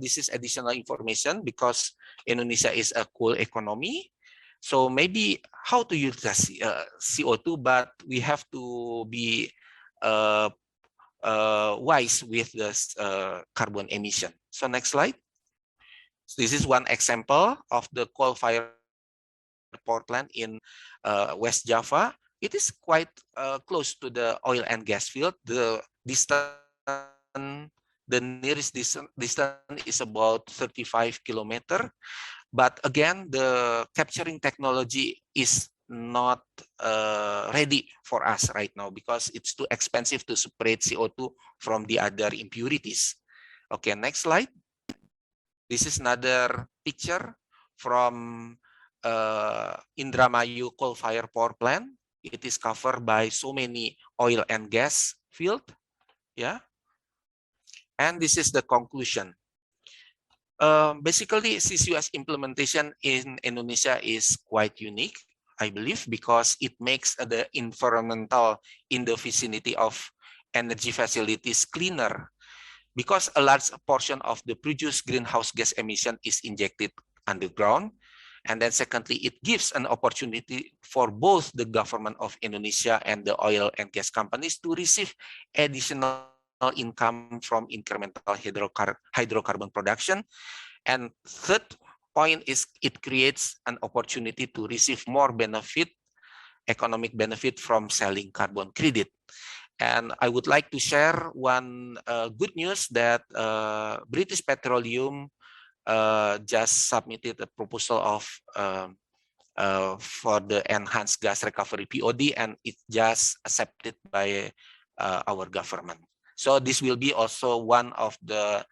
this is additional information, because Indonesia is a coal economy. So maybe how to utilize CO2, but we have to be wise with this carbon emission. So next slide. So this is one example of the coal-fired power plant in West Java. It is quite close to the oil and gas field. The nearest distance is about 35 kilometers. But again, the capturing technology is not ready for us right now, because it's too expensive to separate CO2 from the other impurities. Okay, next slide. This is another picture from Indramayu coal-fired power plant. It is covered by so many oil and gas field. Yeah. And this is the conclusion. Basically, CCUS implementation in Indonesia is quite unique, I believe, because it makes the environmental in the vicinity of energy facilities cleaner, because a large portion of the produced greenhouse gas emission is injected underground. And then secondly, it gives an opportunity for both the government of Indonesia and the oil and gas companies to receive additional income from incremental hydrocarbon production. And third point is it creates an opportunity to receive more benefit, economic benefit from selling carbon credit. And I would like to share one good news that British Petroleum just submitted a proposal of for the enhanced gas recovery POD, and it just accepted by our government. So this will be also one of the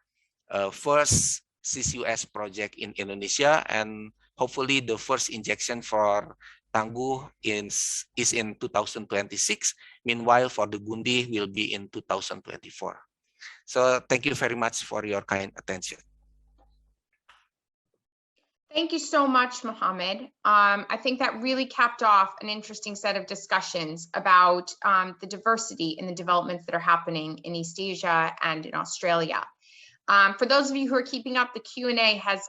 first CCUS project in Indonesia, and hopefully the first injection for Tangguh is in 2026. Meanwhile, for the Gundi will be in 2024. So thank you very much for your kind attention.
Thank you so much, Mohammad. I think that really capped off an interesting set of discussions about the diversity in the developments that are happening in East Asia and in Australia. For those of you who are keeping up, the Q&A has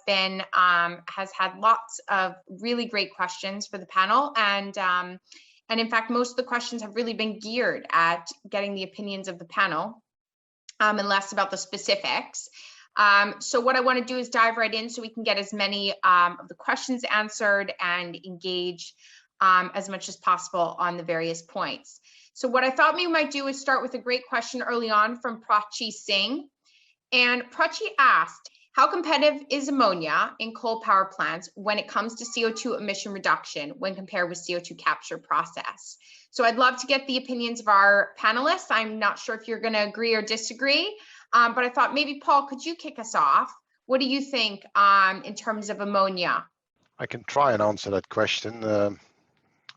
had lots of really great questions for the panel, and in fact, most of the questions have really been geared at getting the opinions of the panel and less about the specifics. So what I want to do is dive right in so we can get as many of the questions answered and engage as much as possible on the various points. So what I thought we might do is start with a great question early on from Prachi Singh. And Prachi asked, how competitive is ammonia in coal power plants when it comes to CO2 emission reduction when compared with CO2 capture process? So I'd love to get the opinions of our panelists. I'm not sure if you're going to agree or disagree, but I thought maybe, Paul, could you kick us off? What do you think in terms of ammonia?
I can try and answer that question,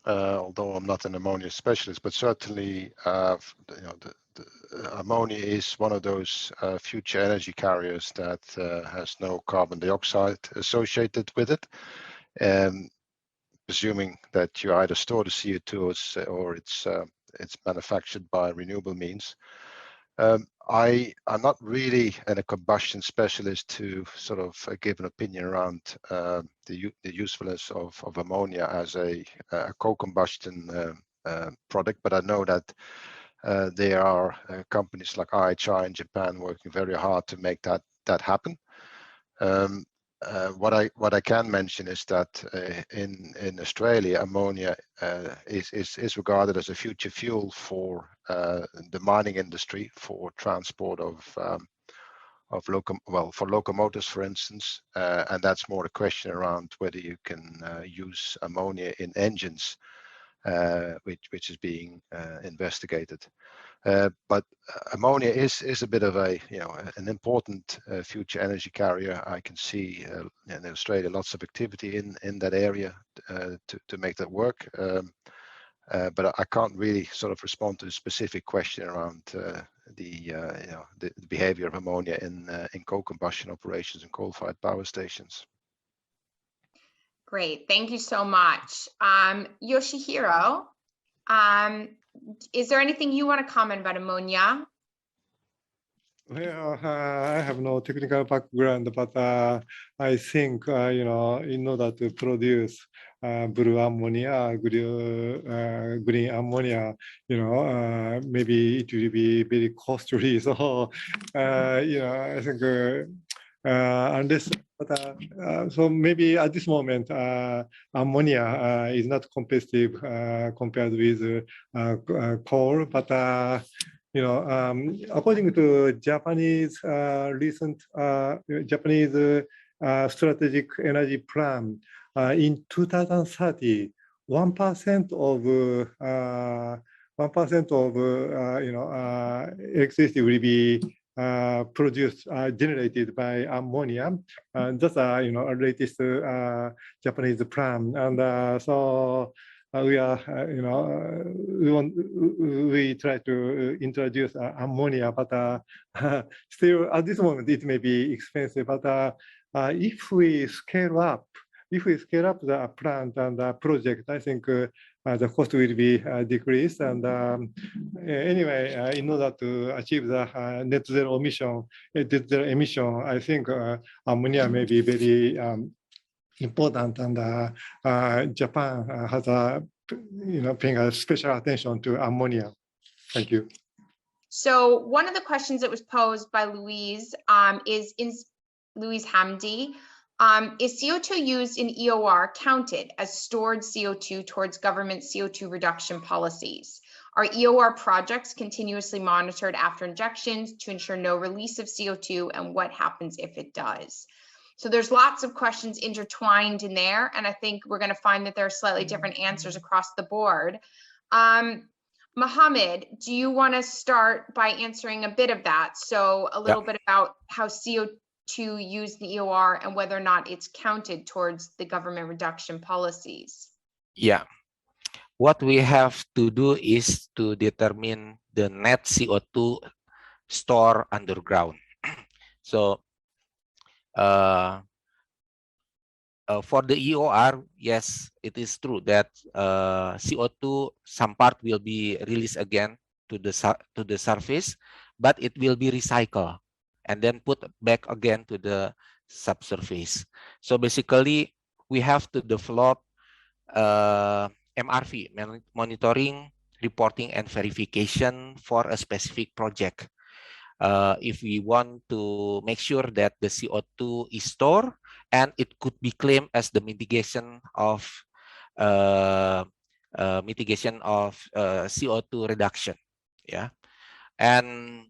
although I'm not an ammonia specialist, but certainly the ammonia is one of those future energy carriers that has no carbon dioxide associated with it, presuming that you either store the CO2 or it's manufactured by renewable means. I'm not really a combustion specialist to sort of give an opinion around the usefulness of ammonia as a co-combustion product, but I know that there are companies like IHI in Japan working very hard to make that happen. What I can mention is that in Australia, ammonia is regarded as a future fuel for the mining industry for transport of locomotives, for instance, and that's more a question around whether you can use ammonia in engines, which is being investigated. But ammonia is a bit of an important future energy carrier. I can see in Australia lots of activity in that area to make that work. But I can't really sort of respond to a specific question around the behavior of ammonia in co-combustion operations and coal-fired power stations.
Great, thank you so much. Yoshihiro, is there anything you want to comment about ammonia?
Well, I have no technical background, but I think, in order to produce blue ammonia, green ammonia, maybe it will be very costly. So, I think unless, so maybe at this moment, ammonia is not competitive compared with coal, but according to Japanese recent Japanese strategic energy plan, in 2030, 1% of electricity will be produced, generated by ammonia. That's a latest Japanese plan, and so we are, we try to introduce ammonia, but still at this moment it may be expensive. But if we scale up the plant and the project, I think the cost will be decreased. And anyway, in order to achieve the net zero emission, I think ammonia may be very important, and Japan has paying a special attention to ammonia. Thank you.
So one of the questions that was posed by Louise Louise Hamdi. Is CO2 used in EOR counted as stored CO2 towards government CO2 reduction policies? Are EOR projects continuously monitored after injections to ensure no release of CO2, and what happens if it does? So there's lots of questions intertwined in there, and I think we're going to find that there are slightly different answers across the board. Mohammad, do you want to start by answering a bit of that? So a little bit about how CO2 used in EOR and whether or not it's counted towards the government reduction policies.
Yeah. What we have to do is to determine the net CO2 stored underground. So for the EOR, yes, it is true that CO2, some part will be released again to the surface, but it will be recycled and then put back again to the subsurface. So basically, we have to develop MRV, monitoring, reporting, and verification for a specific project. If we want to make sure that the CO2 is stored and it could be claimed as the mitigation of CO2 reduction, yeah. And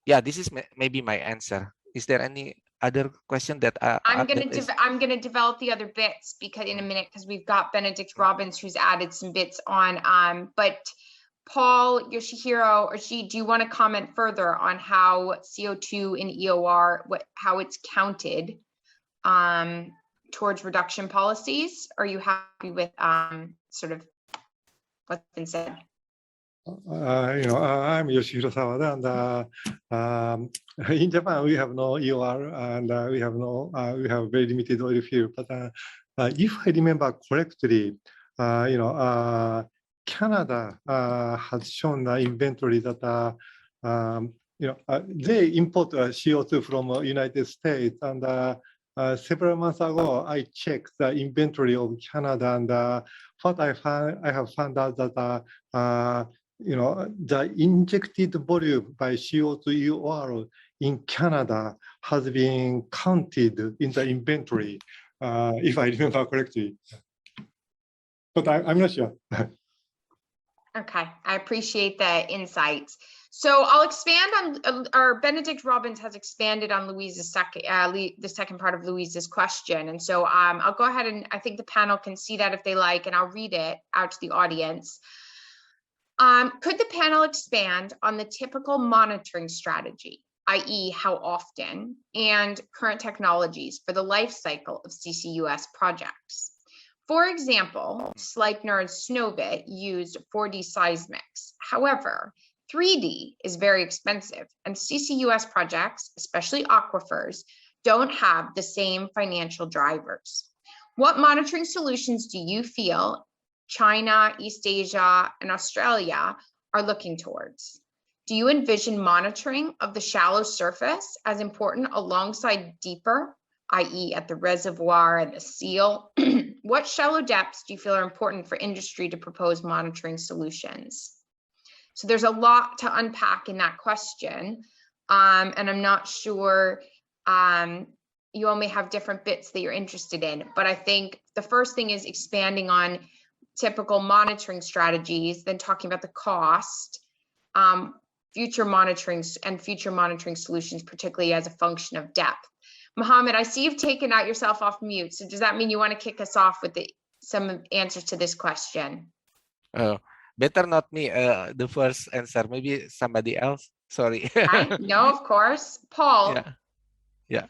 yeah, this is maybe my answer. Is there any other question that
I'm gonna develop the other bits because in a minute, because we've got Benedict Robbins who's added some bits on. But Paul, Yoshihiro, or do you want to comment further on how CO2 in EOR, how it's counted towards reduction policies? Are you happy with sort of what's been said?
I'm Yoshihiro Sawada, and in Japan we have no EOR, and we have very limited oil field. But if I remember correctly, Canada has shown the inventory that they import CO2 from United States, and several months ago I checked the inventory of Canada, and what I have found out that the injected volume by CO2 EOR in Canada has been counted in the inventory, if I remember correctly. But I'm not sure.
Okay, I appreciate the insights. So I'll expand on, or Benedict Robbins has expanded on Louise's the second part of Louise's question. And so I'll go ahead, and I think the panel can see that if they like, and I'll read it out to the audience. Could the panel expand on the typical monitoring strategy, i.e. how often, and current technologies for the life cycle of CCUS projects? For example, Sleipner and Snowbit used 4D seismics. However, 3D is very expensive, and CCUS projects, especially aquifers, don't have the same financial drivers. What monitoring solutions do you feel China, East Asia, and Australia are looking towards? Do you envision monitoring of the shallow surface as important alongside deeper, i.e. at the reservoir and the seal? What shallow depths do you feel are important for industry to propose monitoring solutions? So there's a lot to unpack in that question. And I'm not sure, you all may have different bits that you're interested in, but I think the first thing is expanding on typical monitoring strategies, then talking about the cost, future monitoring solutions, particularly as a function of depth. Mohammad, I see you've taken yourself off mute. So does that mean you want to kick us off with some answers to this question?
Better not me, the first answer, maybe somebody else. Sorry.
Right? No, of course. Paul.
Yeah.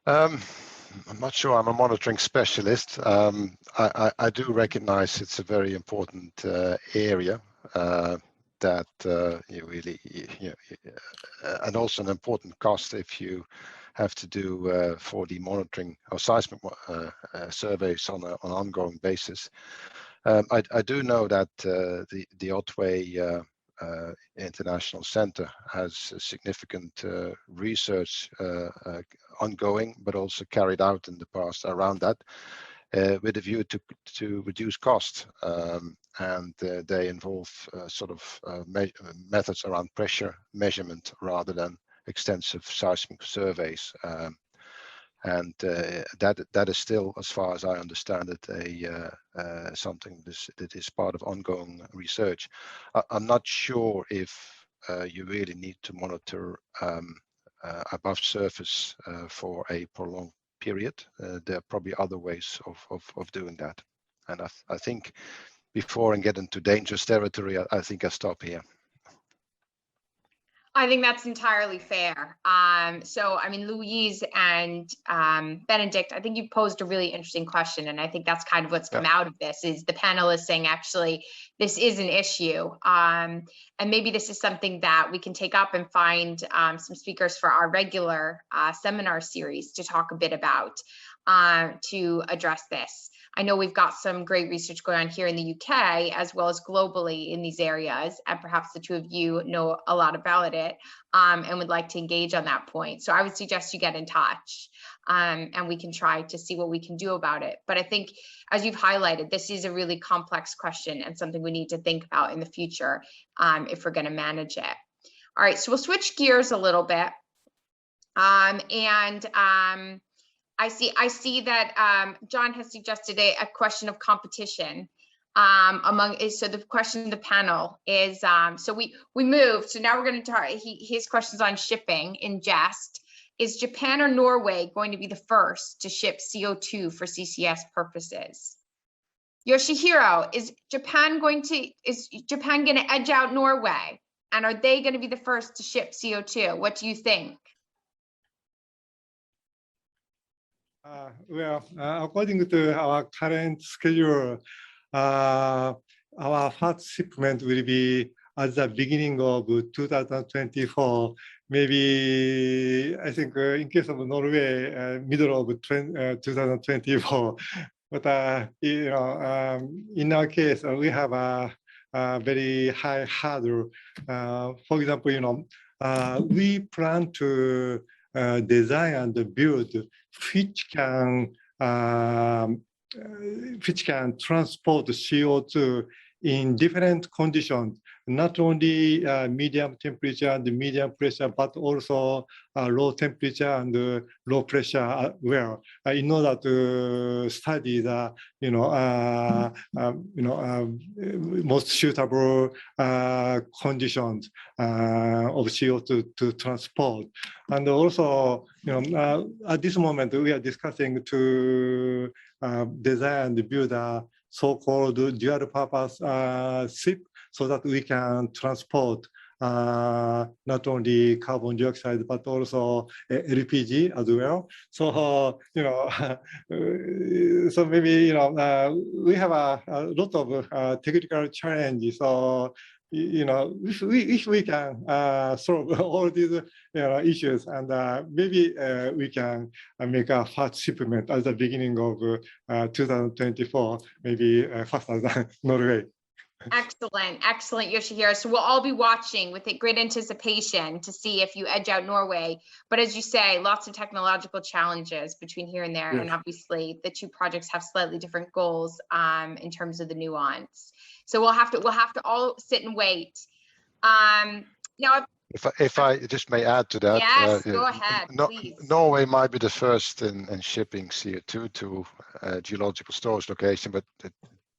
I'm not sure I'm a monitoring specialist. I do recognize it's a very important area that you really, and also an important cost if you have to do 4D monitoring or seismic surveys on an ongoing basis. I do know that the Otway International Centre has significant research ongoing, but also carried out in the past around that, with a view to reduce cost, and they involve methods around pressure measurement rather than extensive seismic surveys. And that is still, as far as I understand it, something that is part of ongoing research. I'm not sure if you really need to monitor above surface for a prolonged period. There are probably other ways of doing that. And I think before I get into dangerous territory, I think I stop here.
I think that's entirely fair. So, I mean, Louise and Benedict, I think you posed a really interesting question, and I think that's kind of what's come out of this, is the panelists saying, actually, this is an issue. And maybe this is something that we can take up and find some speakers for our regular seminar series to talk a bit about, to address this. I know we've got some great research going on here in the UK as well as globally in these areas, and perhaps the two of you know a lot about it and would like to engage on that point. So I would suggest you get in touch and we can try to see what we can do about it. But I think, as you've highlighted, this is a really complex question and something we need to think about in the future if we're going to manage it. All right, so we'll switch gears a little bit. I see that John has suggested a question of competition so the question of the panel is, so we moved, so now we're going to talk, his question's on shipping in jest. Is Japan or Norway going to be the first to ship CO2 for CCS purposes? Yoshihiro, is Japan going to edge out Norway? And are they going to be the first to ship CO2? What do you think?
According to our current schedule, our first shipment will be at the beginning of 2024. Maybe, I think, in case of Norway, middle of 2024. But in our case, we have a very high hurdle. For example, we plan to design and build which can transport CO2 in different conditions, not only medium temperature and medium pressure, but also low temperature and low pressure well, in order to study the most suitable conditions of CO2 to transport. And also, at this moment, we are discussing to design and build a so-called dual-purpose ship, so that we can transport not only carbon dioxide but also LPG as well. So so maybe we have a lot of technical challenges. So if we can solve all these issues, and maybe we can make a first shipment at the beginning of 2024, maybe faster than Norway.
Excellent, Yoshihiro. So we'll all be watching with great anticipation to see if you edge out Norway. But as you say, lots of technological challenges between here and there, yes. And obviously the two projects have slightly different goals in terms of the nuance. So we'll have to all sit and wait. Now,
if I just may add to that,
yes, go ahead, please.
Norway might be the first in shipping CO2 to a geological storage location, but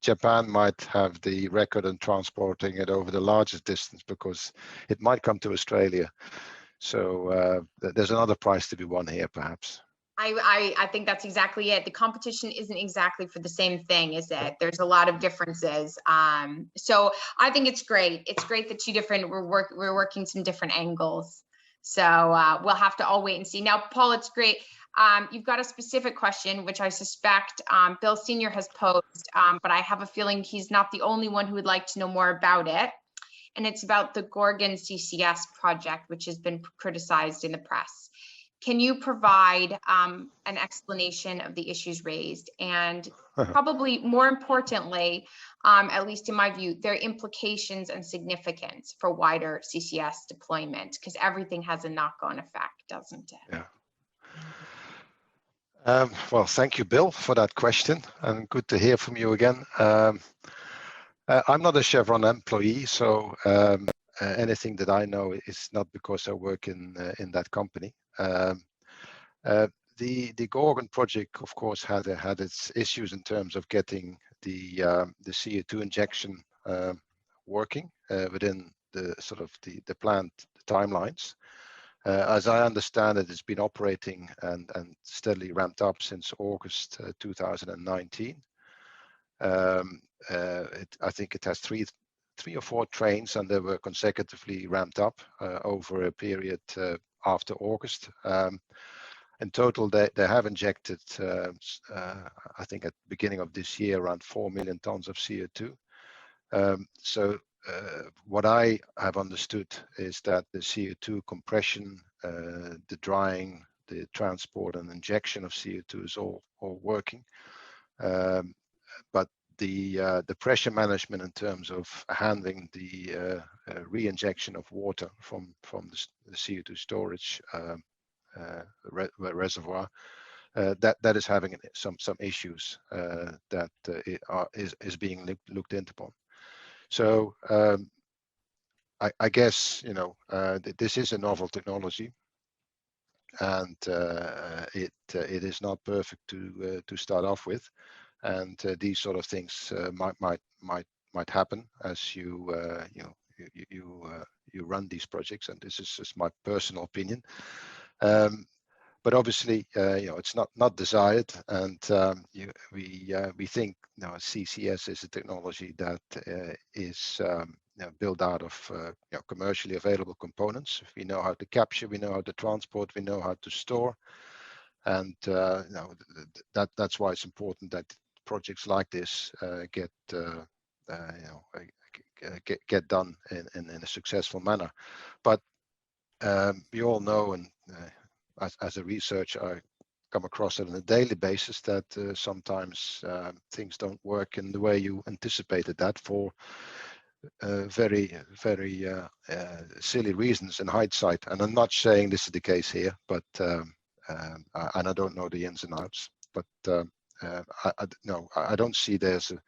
Japan might have the record in transporting it over the largest distance, because it might come to Australia. So there's another prize to be won here, perhaps.
I think that's exactly it. The competition isn't exactly for the same thing, is it? There's a lot of differences. So I think it's great. It's great that we're working some different angles. So we'll have to all wait and see. Now, Paul, it's great. You've got a specific question, which I suspect Bill Sr. has posed, but I have a feeling he's not the only one who would like to know more about it. And it's about the Gorgon CCS project, which has been criticized in the press. Can you provide an explanation of the issues raised and probably more importantly, at least in my view, their implications and significance for wider CCS deployment? Because everything has a knock-on effect, doesn't it?
Yeah. Well, thank you, Bill, for that question, and good to hear from you again. I'm not a Chevron employee, so anything that I know is not because I work in that company. The Gorgon project, of course, had its issues in terms of getting the CO2 injection working within the sort of the planned timelines. As I understand it, it's been operating and steadily ramped up since August 2019. I think it has three or four trains, and they were consecutively ramped up over a period after August. In total, they have injected, I think at the beginning of this year, around 4 million tons of CO2. So what I have understood is that the CO2 compression, the drying, the transport and injection of CO2 is all working. But the pressure management in terms of handling the re-injection of water from the CO2 storage reservoir, that is having some issues that is being looked into upon. So I guess, you know, this is a novel technology, and it is not perfect to start off with, and these sort of things might happen as you run these projects, and this is just my personal opinion. But obviously, you know, it's not desired, and we think, you know, CCS is a technology that is built out of commercially available components. We know how to capture, we know how to transport, we know how to store, and that's why it's important that projects like this get done in a successful manner. But we all know, and as a researcher, I come across it on a daily basis that sometimes things don't work in the way you anticipated that for very silly reasons in hindsight. And I'm not saying this is the case here, but and I don't know the ins and outs, but I don't see there's a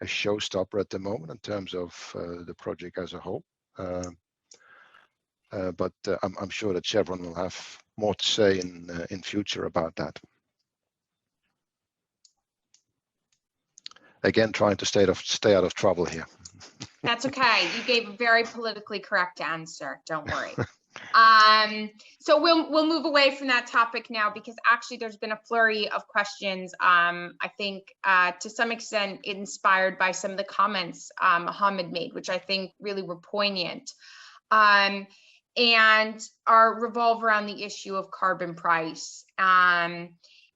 showstopper at the moment in terms of the project as a whole. But I'm sure that Chevron will have more to say in future about that. Again, trying to stay out of trouble here.
That's okay. You gave a very politically correct answer. Don't worry. So we'll move away from that topic now, because actually there's been a flurry of questions. I think to some extent inspired by some of the comments Mohammad made, which I think really were poignant. And revolve around the issue of carbon price.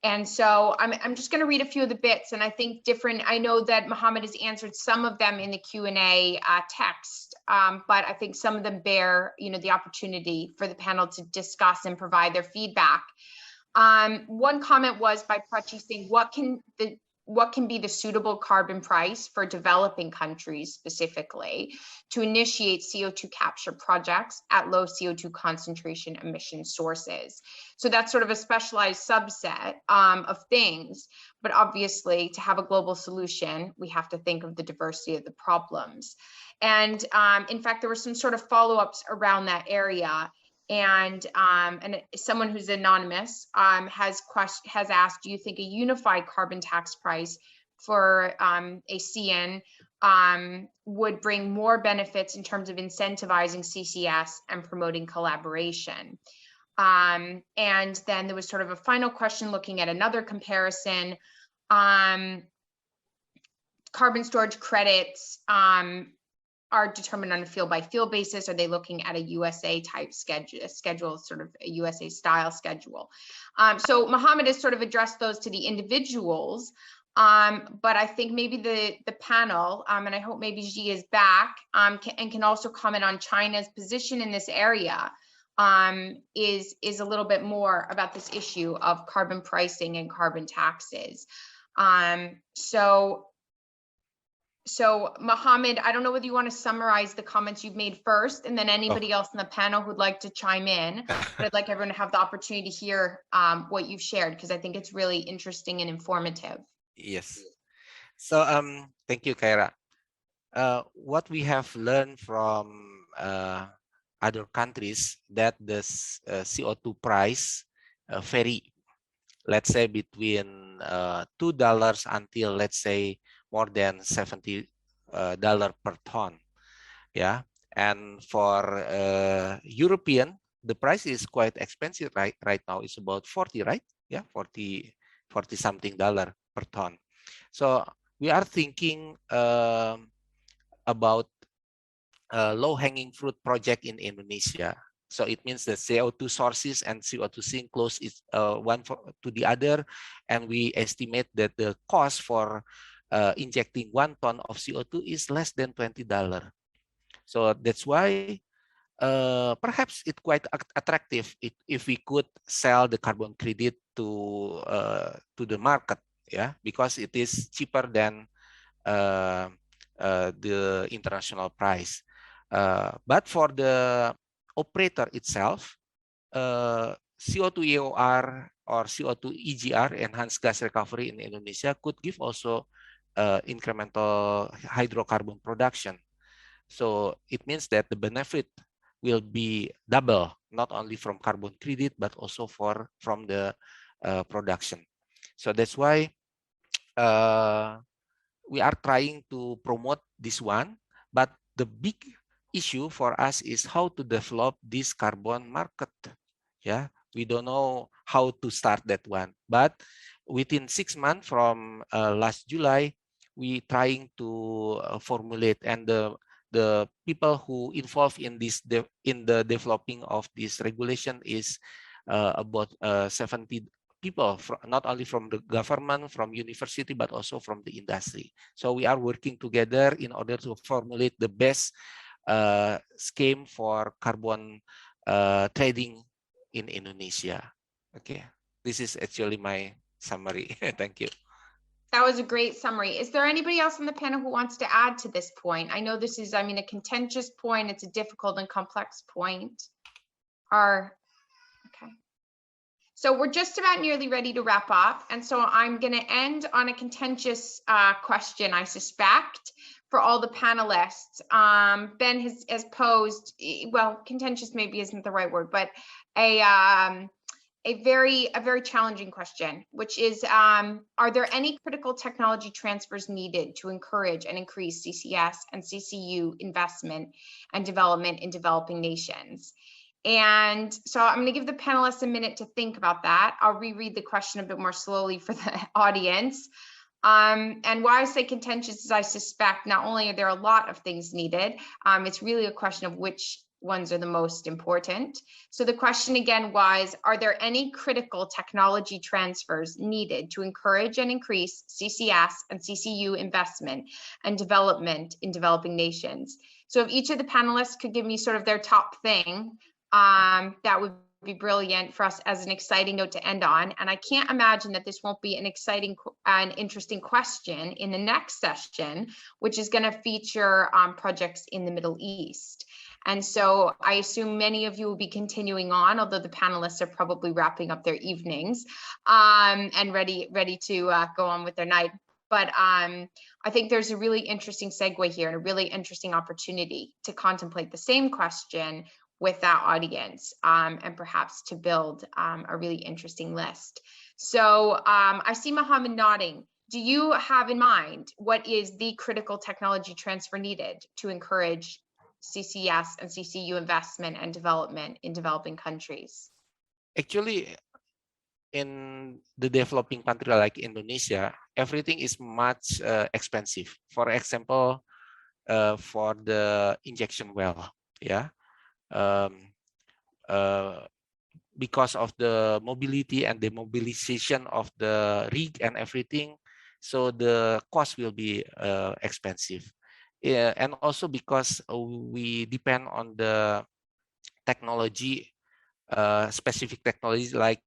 And so I'm just going to read a few of the bits, and I think I know that Mohammad has answered some of them in the Q&A text, but I think some of them bear, the opportunity for the panel to discuss and provide their feedback. One comment was by Prachi saying, what can be the suitable carbon price for developing countries specifically to initiate CO2 capture projects at low CO2 concentration emission sources? So that's sort of a specialized subset of things, but obviously to have a global solution, we have to think of the diversity of the problems. And in fact, there were some sort of follow-ups around that area. And someone who's anonymous has asked, do you think a unified carbon tax price for a CN would bring more benefits in terms of incentivizing CCS and promoting collaboration? And then there was sort of a final question looking at another comparison. Carbon storage credits are determined on a field by field basis. Are they looking at a USA type schedule, sort of a USA style schedule? So Mohammad has sort of addressed those to the individuals, but I think maybe the panel, and I hope maybe Xi is back, can also comment on China's position in this area, is a little bit more about this issue of carbon pricing and carbon taxes. So Mohammad, I don't know whether you want to summarize the comments you've made first, and then anybody else in the panel who'd like to chime in. But I'd like everyone to have the opportunity to hear what you've shared, because I think it's really interesting and informative.
Yes. So thank you, Kyra. What we have learned from other countries, that the CO2 price vary, let's say between $2 until, let's say, more than $70 per ton. Yeah, and for European, the price is quite expensive right now. It's about 40, right? Yeah, 40 something dollar per ton. So we are thinking about a low-hanging fruit project in Indonesia. So it means that CO2 sources and CO2 sink close is one to the other, and we estimate that the cost for injecting 1 ton of CO2 is less than $20. So that's why perhaps it's quite attractive if we could sell the carbon credit to the market, yeah, because it is cheaper than the international price. But for the operator itself, CO2 EOR or CO2 EGR, enhanced gas recovery in Indonesia, could give also incremental hydrocarbon production. So it means that the benefit will be double, not only from carbon credit, but also from the production. So that's why we are trying to promote this one. But the big issue for us is how to develop this carbon market. Yeah, we don't know how to start that one. But within 6 months from last July, we trying to formulate, and the people who involved in this in the developing of this regulation is about 70 people, not only from the government, from university, but also from the industry. So we are working together in order to formulate the best scheme for carbon trading in Indonesia. Okay, this is actually my summary. Thank you.
That was a great summary. Is there anybody else on the panel who wants to add to this point? I know this is, I mean, a contentious point. It's a difficult and complex point. Okay. So we're just about nearly ready to wrap up. And so I'm going to end on a contentious question, I suspect, for all the panelists. Ben has posed, well, contentious maybe isn't the right word, but a very challenging question, which is, are there any critical technology transfers needed to encourage and increase CCS and CCU investment and development in developing nations? And so I'm going to give the panelists a minute to think about that. I'll reread the question a bit more slowly for the audience. And why I say contentious is I suspect not only are there a lot of things needed, it's really a question of which ones are the most important. So the question again was, are there any critical technology transfers needed to encourage and increase CCS and CCU investment and development in developing nations? So if each of the panelists could give me sort of their top thing, that would be brilliant for us as an exciting note to end on. And I can't imagine that this won't be an exciting and interesting question in the next session, which is going to feature projects in the Middle East. And so I assume many of you will be continuing on, although the panelists are probably wrapping up their evenings and ready to go on with their night. But I think there's a really interesting segue here and a really interesting opportunity to contemplate the same question with that audience and perhaps to build a really interesting list. So I see Mohammad nodding. Do you have in mind what is the critical technology transfer needed to encourage CCS and CCU investment and development in developing countries?
actually, in the developing country like Indonesia, everything is much expensive. For example, for the injection well, yeah, because of the mobility and the mobilization of the rig and everything, so the cost will be expensive. Yeah, and also because we depend on the technology, specific technology like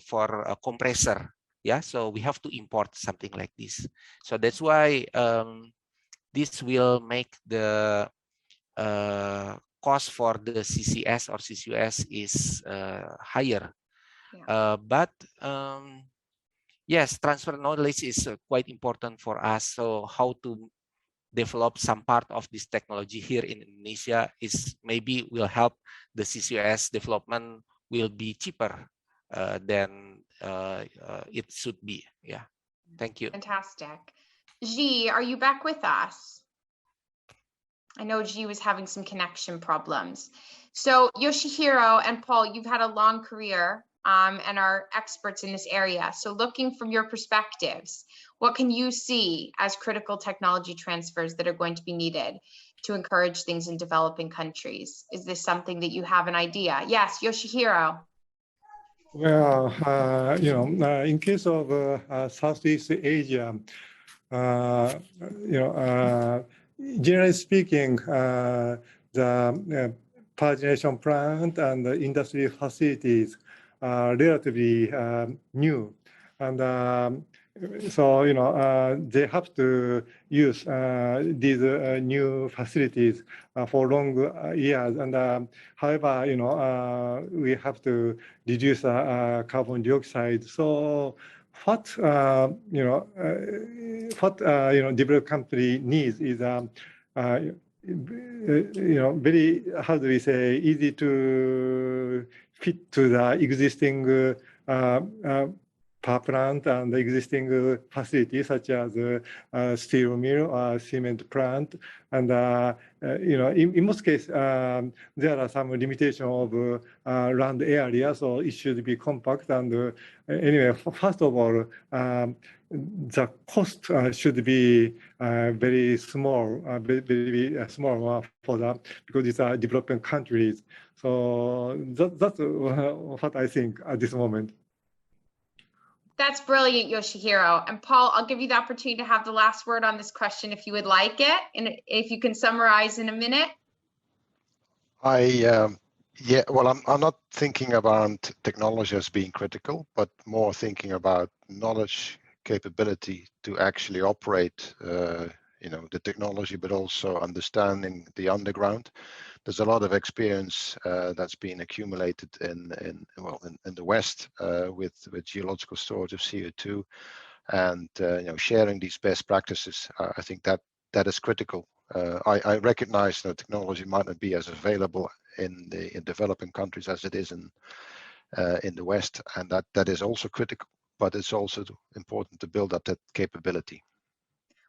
for a compressor, yeah. So we have to import something like this. So that's why this will make the cost for the CCS or CCUS is higher. Yeah. But yes, transfer knowledge is quite important for us. So how to develop some part of this technology here in Indonesia is maybe will help the CCUS development will be cheaper than it should be. Yeah, thank you.
Fantastic. Ji, are you back with us? I know Ji was having some connection problems. So Yoshihiro and Paul, you've had a long career and are experts in this area. So looking from your perspectives, what can you see as critical technology transfers that are going to be needed to encourage things in developing countries? Is this something that you have an idea? Yes, Yoshihiro.
Well, in case of Southeast Asia, generally speaking, the power generation plant and the industry facilities are relatively new, and so they have to use these new facilities for long years. And however, we have to reduce carbon dioxide. So what developed country needs is very, how do we say, easy to fit to the existing power plant and the existing facilities such as steel mill or cement plant. And in most cases, there are some limitation of land area, so it should be compact. And anyway, first of all, the cost should be very small, very small for that, because these are developing countries. So that's what I think at this moment.
That's brilliant, Yoshihiro. And Paul, I'll give you the opportunity to have the last word on this question if you would like it, and if you can summarize in a minute.
Yeah, well, I'm not thinking about technology as being critical, but more thinking about knowledge, capability to actually operate, the technology, but also understanding the underground. There's a lot of experience that's been accumulated in the West with geological storage of CO2, and sharing these best practices. I think that is critical. I recognize that technology might not be as available in developing countries as it is in the West, and that is also critical. But it's also important to build up that capability.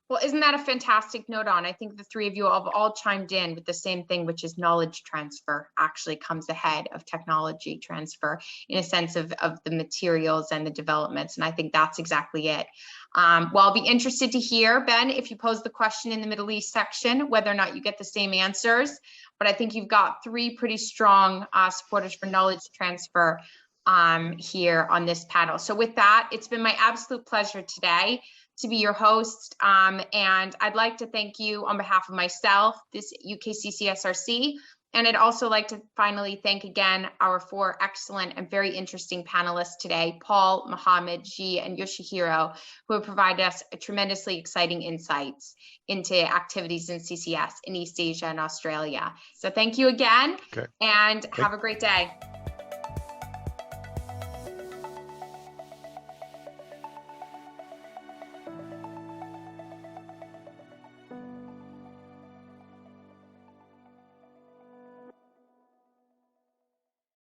Well, isn't that a fantastic note on? I think the three of you have all chimed in with the same thing, which is knowledge transfer actually comes ahead of technology transfer in a sense of the materials and the developments. And I think that's exactly it. Well, I'll be interested to hear, Ben, if you pose the question in the Middle East section, whether or not you get the same answers. But I think you've got three pretty strong supporters for knowledge transfer here on this panel. So with that, it's been my absolute pleasure today to be your host, and I'd like to thank you on behalf of myself, this UKCCSRC, and I'd also like to finally thank again our four excellent and very interesting panelists today, Paul, Mohammad, Ji, and Yoshihiro, who have provided us tremendously exciting insights into activities in CCS in East Asia and Australia. So thank you again, and have a great day.